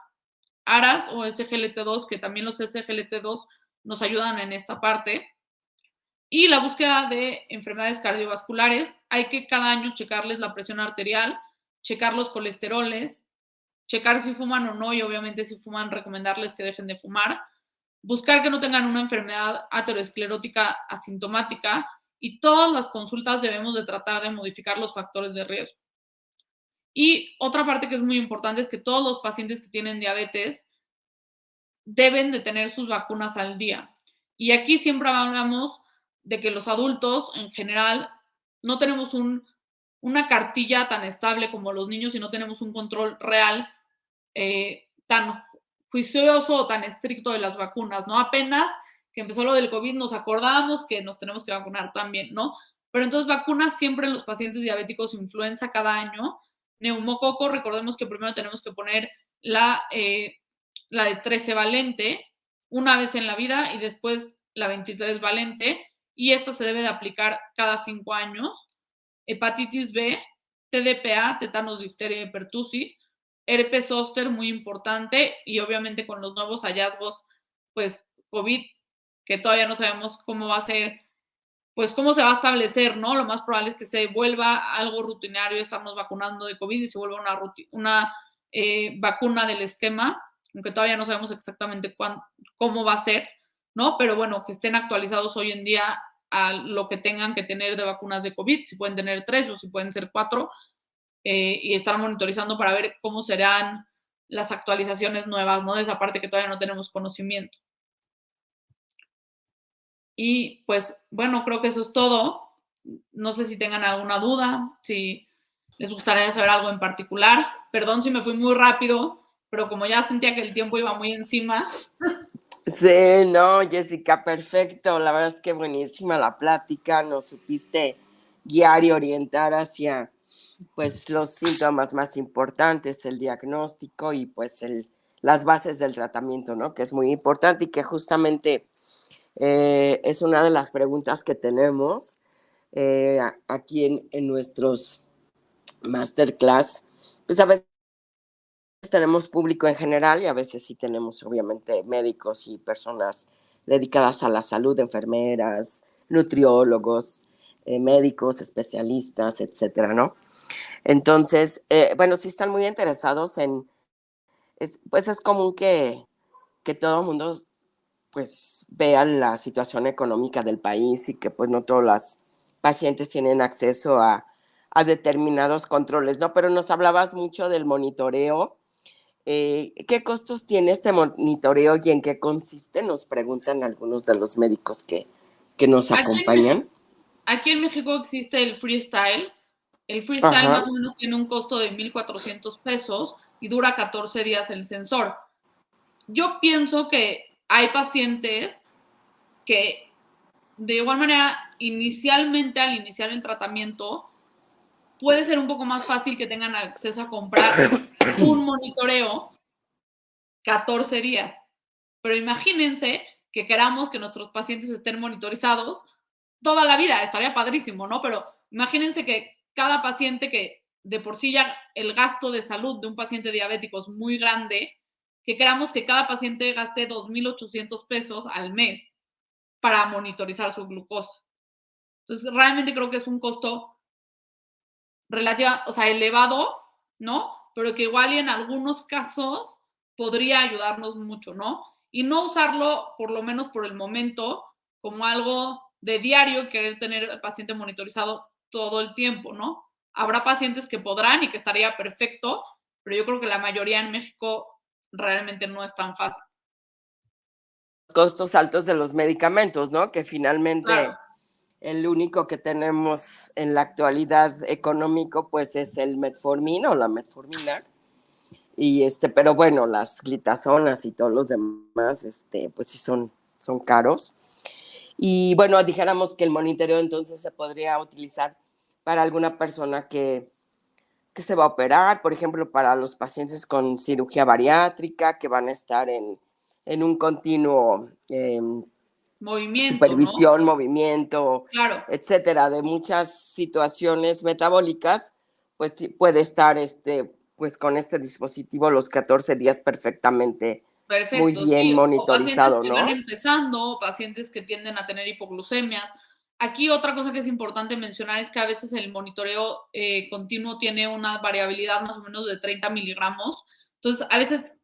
ARAS o SGLT2, que también los SGLT2 nos ayudan en esta parte. Y la búsqueda de enfermedades cardiovasculares, hay que cada año checarles la presión arterial, checar los colesteroles, checar si fuman o no y obviamente si fuman recomendarles que dejen de fumar, buscar que no tengan una enfermedad aterosclerótica asintomática y todas las consultas debemos de tratar de modificar los factores de riesgo. Y otra parte que es muy importante es que todos los pacientes que tienen diabetes deben de tener sus vacunas al día. Y aquí siempre hablamos de que los adultos en general no tenemos una cartilla tan estable como los niños y no tenemos un control real tan juicioso o tan estricto de las vacunas, ¿no? Apenas que empezó lo del COVID nos acordábamos que nos tenemos que vacunar también, ¿no? Pero entonces vacunas siempre en los pacientes diabéticos, influenza cada año, neumococo, recordemos que primero tenemos que poner la de 13 valente una vez en la vida y después la 23 valente y esta se debe de aplicar cada 5 años. Hepatitis B, TDPA, tétanos, difteria y pertussis, herpes zóster, muy importante, y obviamente con los nuevos hallazgos, pues COVID, que todavía no sabemos cómo va a ser, pues cómo se va a establecer, ¿no? Lo más probable es que se vuelva algo rutinario estarnos vacunando de COVID y se vuelva una vacuna del esquema, aunque todavía no sabemos exactamente cómo va a ser, ¿no? Pero bueno, que estén actualizados hoy en día a lo que tengan que tener de vacunas de COVID, si pueden tener 3 o si pueden ser 4, y estar monitorizando para ver cómo serán las actualizaciones nuevas, ¿no? De esa parte que todavía no tenemos conocimiento. Y pues bueno, creo que eso es todo. No sé si tengan alguna duda, si les gustaría saber algo en particular. Perdón si me fui muy rápido, pero como ya sentía que el tiempo iba muy encima. Sí, no, Jessica, perfecto. La verdad es que buenísima la plática. Nos supiste guiar y orientar hacia pues los síntomas más importantes, el diagnóstico y pues las bases del tratamiento, ¿no? Que es muy importante y que justamente es una de las preguntas que tenemos aquí en nuestros masterclass. Pues a veces tenemos público en general y a veces sí tenemos obviamente médicos y personas dedicadas a la salud, enfermeras, nutriólogos, médicos, especialistas, etcétera, ¿no? Entonces, bueno, si están muy interesados pues es común que todo el mundo pues vea la situación económica del país y que pues no todos los pacientes tienen acceso a determinados controles, ¿no? Pero nos hablabas mucho del monitoreo. ¿Qué costos tiene este monitoreo y en qué consiste? Nos preguntan algunos de los médicos que nos acompañan. Aquí en México existe el freestyle. El freestyle más o menos tiene un costo de 1,400 pesos y dura 14 días el sensor. Yo pienso que hay pacientes que de igual manera inicialmente al iniciar el tratamiento puede ser un poco más fácil que tengan acceso a comprar un monitoreo 14 días. Pero imagínense que queramos que nuestros pacientes estén monitorizados toda la vida, estaría padrísimo, ¿no? Pero imagínense que cada paciente que de por sí ya el gasto de salud de un paciente diabético es muy grande, que queramos que cada paciente gaste 2,800 pesos al mes para monitorizar su glucosa. Entonces, realmente creo que es un costo relativa, o sea, elevado, ¿no? Pero que igual y en algunos casos podría ayudarnos mucho, ¿no? Y no usarlo, por lo menos por el momento, como algo de diario, querer tener al paciente monitorizado todo el tiempo, ¿no? Habrá pacientes que podrán y que estaría perfecto, pero yo creo que la mayoría en México realmente no es tan fácil. Costos altos de los medicamentos, ¿no? Que finalmente Claro. el único que tenemos en la actualidad económico, pues es el metformina o la metformina. Y pero bueno, las glitazonas y todos los demás, pues sí son caros. Y bueno, dijéramos que el monitoreo entonces se podría utilizar para alguna persona que se va a operar, por ejemplo, para los pacientes con cirugía bariátrica que van a estar en un continuo Movimiento, supervisión, ¿no? movimiento, Claro. etcétera, de muchas situaciones metabólicas, pues puede estar pues con este dispositivo los 14 días perfectamente muy Perfecto, bien sí. O pacientes monitorizado, que van ¿no? empezando, o pacientes que tienden a tener hipoglucemias. aquí otra cosa que es importante mencionar es que a veces el monitoreo continuo tiene una variabilidad más o menos de 30 miligramos. Entonces, a veces,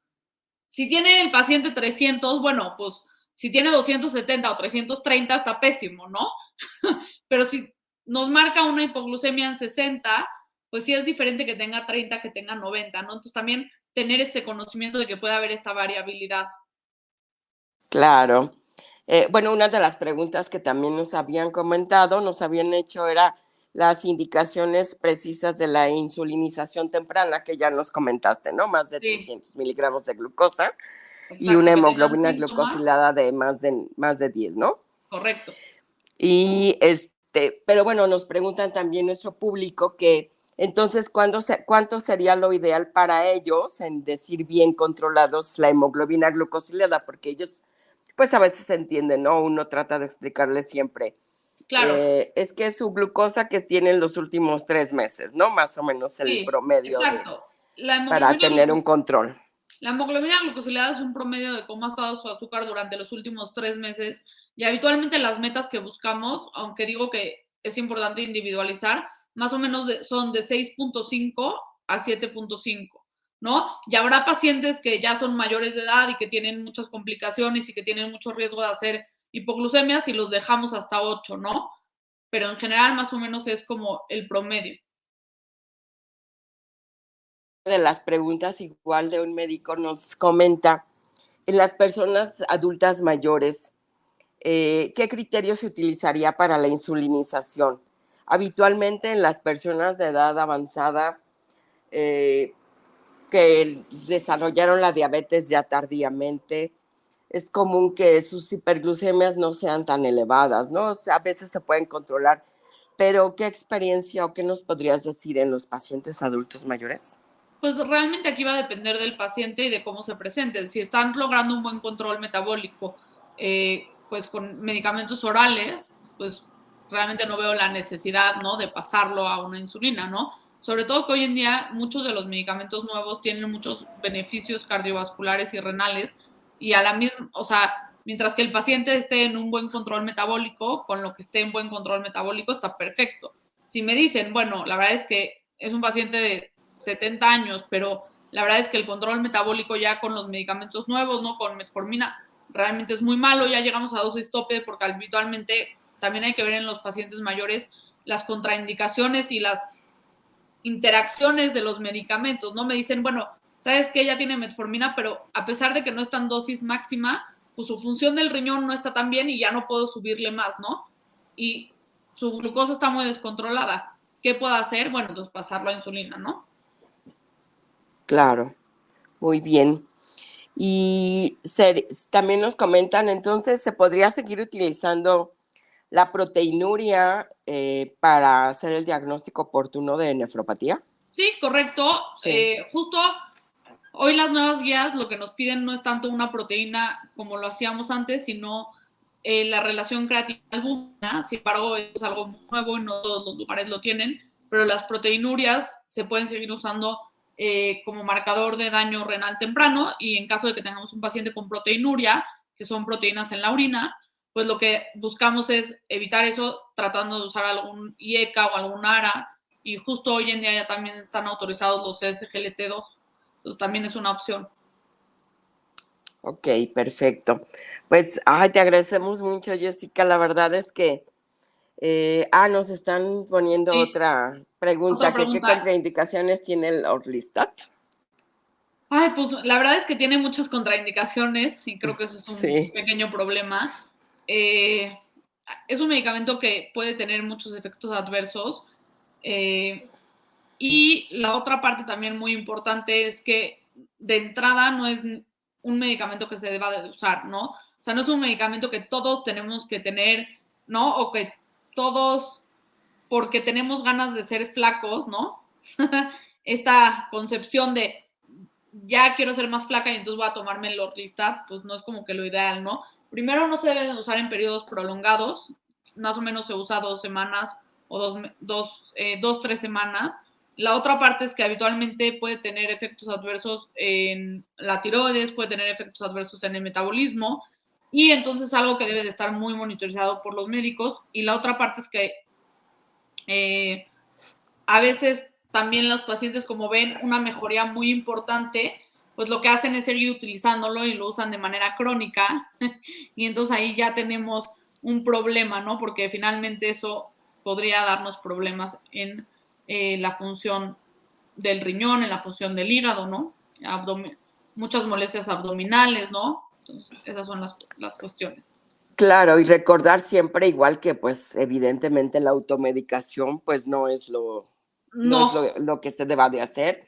si tiene el paciente 300, bueno, pues si tiene 270 o 330 está pésimo, ¿no? Pero si nos marca una hipoglucemia en 60, pues sí es diferente que tenga 30 que tenga 90, ¿no? Entonces también tener este conocimiento de que puede haber esta variabilidad. Claro. Bueno, una de las preguntas que también nos habían comentado, nos habían hecho era las indicaciones precisas de la insulinización temprana, que ya nos comentaste, ¿no? Más de Sí, 300 miligramos de glucosa y una exacto, que tengan hemoglobina síntomas, glucosilada de más de 10, ¿no? correcto. Y pero bueno, nos preguntan también nuestro público que entonces, ¿cuánto sería lo ideal para ellos en decir bien controlados la hemoglobina glucosilada? Porque ellos, pues a veces entienden, ¿no? Uno trata de explicarles siempre. Claro, Es que es su glucosa que tienen los últimos 3 meses, ¿no? Más o menos el sí, promedio exacto. La para hemoglobina, tener un control. la hemoglobina glucosilada es un promedio de cómo ha estado su azúcar durante los últimos 3 meses y habitualmente las metas que buscamos, aunque digo que es importante individualizar, más o menos son de 6.5 a 7.5, ¿no? Y habrá pacientes que ya son mayores de edad y que tienen muchas complicaciones y que tienen mucho riesgo de hacer hipoglucemias y los dejamos hasta 8, ¿no? Pero en general más o menos es como el promedio. De las preguntas igual de un médico nos comenta, en las personas adultas mayores, ¿qué criterio se utilizaría para la insulinización? Habitualmente en las personas de edad avanzada eh, que desarrollaron la diabetes ya tardíamente, es común que sus hiperglucemias no sean tan elevadas, ¿no? O sea, a veces se pueden controlar, pero ¿qué experiencia o qué nos podrías decir en los pacientes adultos mayores? Pues realmente aquí va a depender del paciente y de cómo se presenten. Si están logrando un buen control metabólico, pues con medicamentos orales, pues realmente no veo la necesidad, ¿no? De pasarlo a una insulina, ¿no? Sobre todo que hoy en día muchos de los medicamentos nuevos tienen muchos beneficios cardiovasculares y renales y a la misma, o sea, mientras que el paciente esté en un buen control metabólico, con lo que esté en buen control metabólico está perfecto. Si me dicen, bueno, la verdad es que es un paciente de 70 años, pero la verdad es que el control metabólico ya con los medicamentos nuevos, ¿no? Con metformina, realmente es muy malo, ya llegamos a dosis tope porque habitualmente también hay que ver en los pacientes mayores las contraindicaciones y las interacciones de los medicamentos, ¿no? Me dicen, bueno, sabes que ella tiene metformina, pero a pesar de que no está en dosis máxima, pues su función del riñón no está tan bien y ya no puedo subirle más, ¿no? Y su glucosa está muy descontrolada. ¿Qué puedo hacer? Bueno, pues pasarlo a insulina, ¿no? Claro, muy bien. Y también nos comentan, entonces, ¿se podría seguir utilizando la proteinuria para hacer el diagnóstico oportuno de nefropatía? Sí, correcto. Sí. Justo hoy las nuevas guías lo que nos piden no es tanto una proteína como lo hacíamos antes, sino la relación creatina-albúmina. Sin embargo, es algo muy nuevo y no todos los lugares lo tienen, pero las proteinurias se pueden seguir usando como marcador de daño renal temprano y en caso de que tengamos un paciente con proteinuria, que son proteínas en la orina, pues lo que buscamos es evitar eso tratando de usar algún IECA o algún ARA y justo hoy en día ya también están autorizados los SGLT2. Entonces también es una opción. Ok, perfecto. Pues, te agradecemos mucho, Jessica. La verdad es que, nos están poniendo Sí, otra otra pregunta, que qué pregunta. contraindicaciones tiene el Orlistat. Ay, pues la verdad es que tiene muchas contraindicaciones y creo que ese es un Sí, pequeño problema. Eh, es un medicamento que puede tener muchos efectos adversos. Y la otra parte también muy importante es que de entrada no es un medicamento que se deba de usar, ¿no? O sea, no es un medicamento que todos tenemos que tener, ¿no? O que todos, porque tenemos ganas de ser flacos, ¿no? Esta concepción de ya quiero ser más flaca y entonces voy a tomarme el Orlistat, pues no es como que lo ideal, ¿no? Primero no se debe usar en periodos prolongados, más o menos se usa 2 semanas o dos, 3 semanas. La otra parte es que habitualmente puede tener efectos adversos en la tiroides, puede tener efectos adversos en el metabolismo Y entonces algo que debe de estar muy monitorizado por los médicos. Y la otra parte es que a veces también los pacientes, como ven una mejoría muy importante, pues lo que hacen es seguir utilizándolo y lo usan de manera crónica. Y entonces ahí ya tenemos un problema, ¿no? Porque finalmente eso podría darnos problemas en la función del riñón, en la función del hígado, ¿no? Muchas molestias abdominales, ¿no? Entonces, esas son las cuestiones. Claro, y recordar siempre igual que pues evidentemente la automedicación pues no es No, lo que se deba de hacer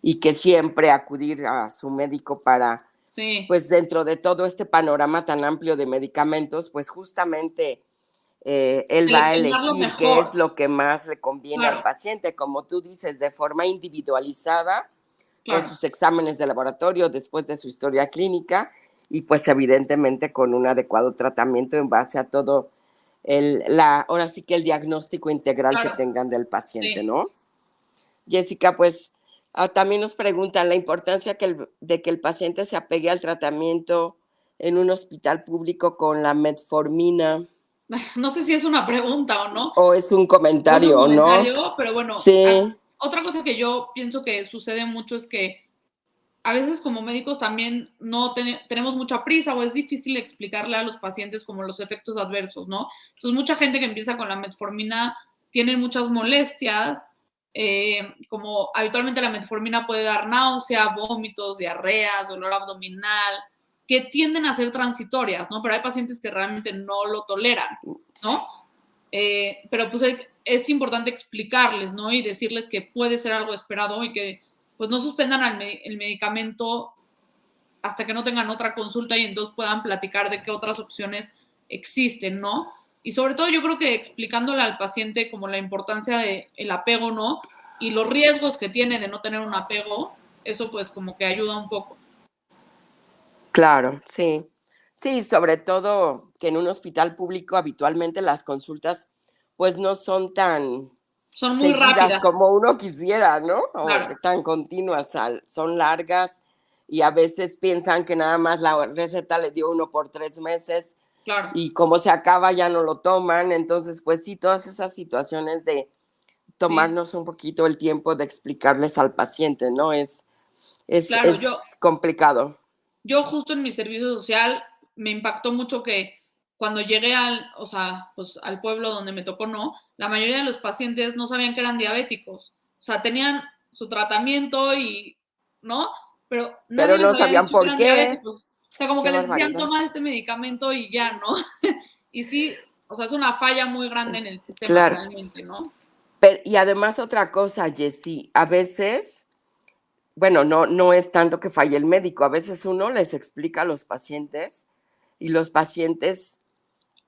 y que siempre acudir a su médico para sí, pues dentro de todo este panorama tan amplio de medicamentos pues justamente él va a seleccionarlo elegir qué es mejor, lo que más le conviene al claro, paciente, como tú dices, de forma individualizada con claro. sus exámenes de laboratorio después de su historia clínica y pues evidentemente con un adecuado tratamiento en base a todo ahora sí que el diagnóstico integral que Claro, tengan del paciente, sí. ¿no? Jessica, pues también nos preguntan la importancia de que el paciente se apegue al tratamiento en un hospital público con la metformina, No sé si es una pregunta o no, o es un o es un comentario, ¿no? comentario, pero bueno, Sí, otra cosa que yo pienso que sucede mucho es que a veces como médicos también no tenemos mucha prisa o es difícil explicarle a los pacientes como los efectos adversos, ¿no? Entonces mucha gente que empieza con la metformina tiene muchas molestias, como habitualmente la metformina puede dar náusea, vómitos, diarreas, dolor abdominal, que tienden a ser transitorias, ¿no? Pero hay pacientes que realmente no lo toleran, ¿no? Pero pues es importante explicarles, ¿no? Y decirles que puede ser algo esperado y que pues no suspendan el medicamento hasta que no tengan otra consulta y entonces puedan platicar de qué otras opciones existen, ¿no? Y sobre todo yo creo que explicándole al paciente como la importancia del apego, ¿no? Y los riesgos que tiene de no tener un apego, eso pues como que ayuda un poco. claro, sí. Sí, sobre todo que en un hospital público habitualmente las consultas pues no son tan Son muy seguidas rápidas, como uno quisiera, ¿no? O claro, tan continuas, son largas y a veces piensan que nada más la receta le dio uno por 3 meses claro. y como se acaba ya no lo toman, entonces pues sí, todas esas situaciones de Sí, tomarnos un poquito el tiempo de explicarles al paciente, ¿no? claro, Es complicado. yo justo en mi servicio social me impactó mucho que cuando llegué o sea, pues al pueblo donde me tocó, no, la mayoría de los pacientes no sabían que eran diabéticos. O sea, tenían su tratamiento y, ¿no? Pero nadie Pero les no había sabían dicho que por eran qué. diabéticos. O sea, como Qué que les decían, barbaridad. toma este medicamento y ya, ¿no? Y sí, o sea, es una falla muy grande en el sistema Claro. realmente, ¿no? Y además otra cosa, Jessie, a veces, bueno, no es tanto que falle el médico, a veces uno les explica a los pacientes y los pacientes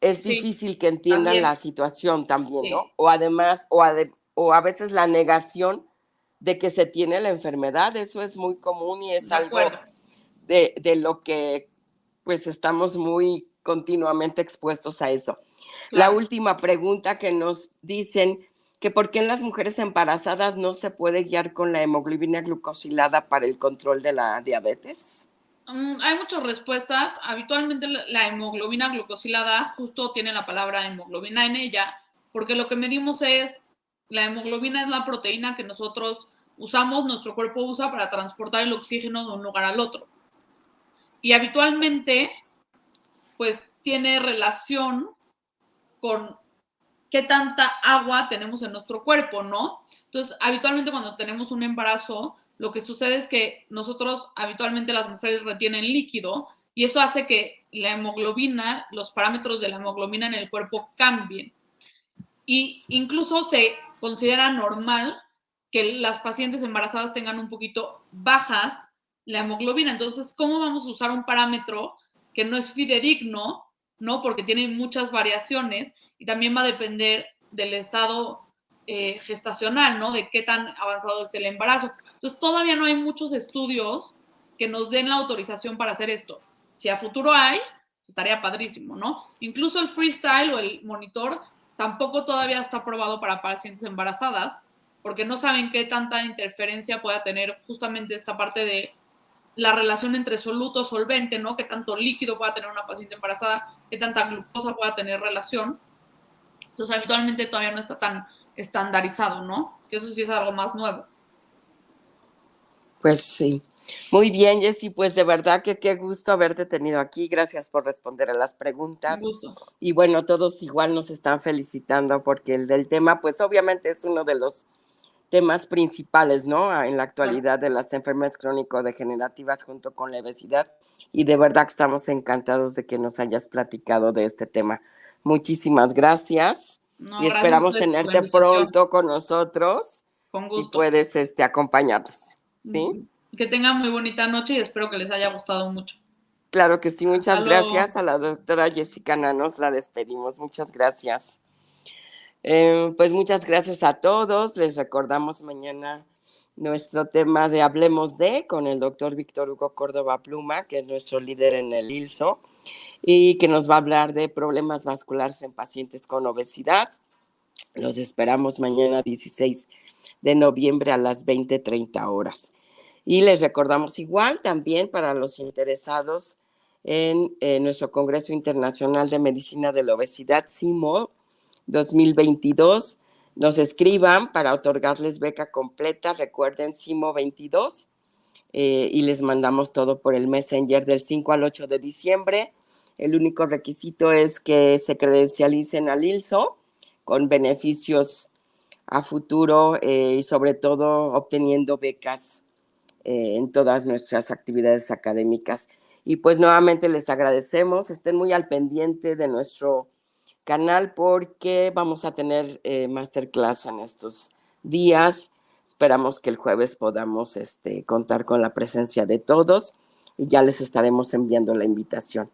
es Sí, difícil que entiendan también, la situación también, ¿no? sí, O además, o a veces la negación de que se tiene la enfermedad, eso es muy común y es de acuerdo, algo de lo que pues estamos muy continuamente expuestos a eso. La claro. última pregunta que nos dicen que por qué en las mujeres embarazadas no se puede guiar con la hemoglobina glucosilada para el control de la diabetes. Hay muchas respuestas. Habitualmente la hemoglobina glucosilada justo tiene la palabra hemoglobina en ella, porque lo que medimos es, la hemoglobina es la proteína que nosotros usamos, nuestro cuerpo usa para transportar el oxígeno de un lugar al otro. Y habitualmente, pues tiene relación con qué tanta agua tenemos en nuestro cuerpo, ¿no? Entonces, habitualmente cuando tenemos un embarazo, lo que sucede es que nosotros, habitualmente las mujeres retienen líquido y eso hace que la hemoglobina, los parámetros de la hemoglobina en el cuerpo cambien. Y incluso se considera normal que las pacientes embarazadas tengan un poquito bajas la hemoglobina. Entonces, ¿cómo vamos a usar un parámetro que no es fidedigno, ¿no? Porque tiene muchas variaciones y también va a depender del estado gestacional, ¿no? De qué tan avanzado esté el embarazo. Entonces, todavía no hay muchos estudios que nos den la autorización para hacer esto. Si a futuro hay, estaría padrísimo, ¿no? Incluso el freestyle o el monitor tampoco todavía está aprobado para pacientes embarazadas, porque no saben qué tanta interferencia pueda tener justamente esta parte de la relación entre soluto-solvente, ¿no? Qué tanto líquido pueda tener una paciente embarazada, qué tanta glucosa pueda tener relación. Entonces, habitualmente todavía no está tan estandarizado, ¿no? Que eso sí es algo más nuevo. Pues sí. Muy bien, Jessy, pues de verdad que qué gusto haberte tenido aquí. Gracias por responder a las preguntas. Un gusto. Y bueno, todos igual nos están felicitando porque el del tema, pues obviamente es uno de los temas principales, ¿no? En la actualidad de las enfermedades crónico-degenerativas junto con la obesidad. Y de verdad que estamos encantados de que nos hayas platicado de este tema. Muchísimas gracias. No, Y gracias esperamos a ustedes por la tenerte invitación. pronto con nosotros. Con Si gusto. puedes acompañarnos. ¿Sí? Que tengan muy bonita noche y espero que les haya gustado mucho. Claro que sí, muchas Hasta luego. gracias. A la doctora Jessica Nanos la despedimos. Muchas gracias. Pues muchas gracias a todos. Les recordamos mañana nuestro tema de Hablemos de con el doctor Víctor Hugo Córdoba Pluma, que es nuestro líder en el ILSO, y que nos va a hablar de problemas vasculares en pacientes con obesidad. Los esperamos mañana 16 de noviembre a las 20:30 horas. Y les recordamos igual también para los interesados en nuestro Congreso Internacional de Medicina de la Obesidad, CIMO 2022, nos escriban para otorgarles beca completa. Recuerden, CIMO 22, y les mandamos todo por el Messenger del 5 al 8 de diciembre. El único requisito es que se credencialicen al ILSO con beneficios a futuro y sobre todo obteniendo becas en todas nuestras actividades académicas. Y pues nuevamente les agradecemos, estén muy al pendiente de nuestro canal porque vamos a tener masterclass en estos días. Esperamos que el jueves podamos contar con la presencia de todos y ya les estaremos enviando la invitación.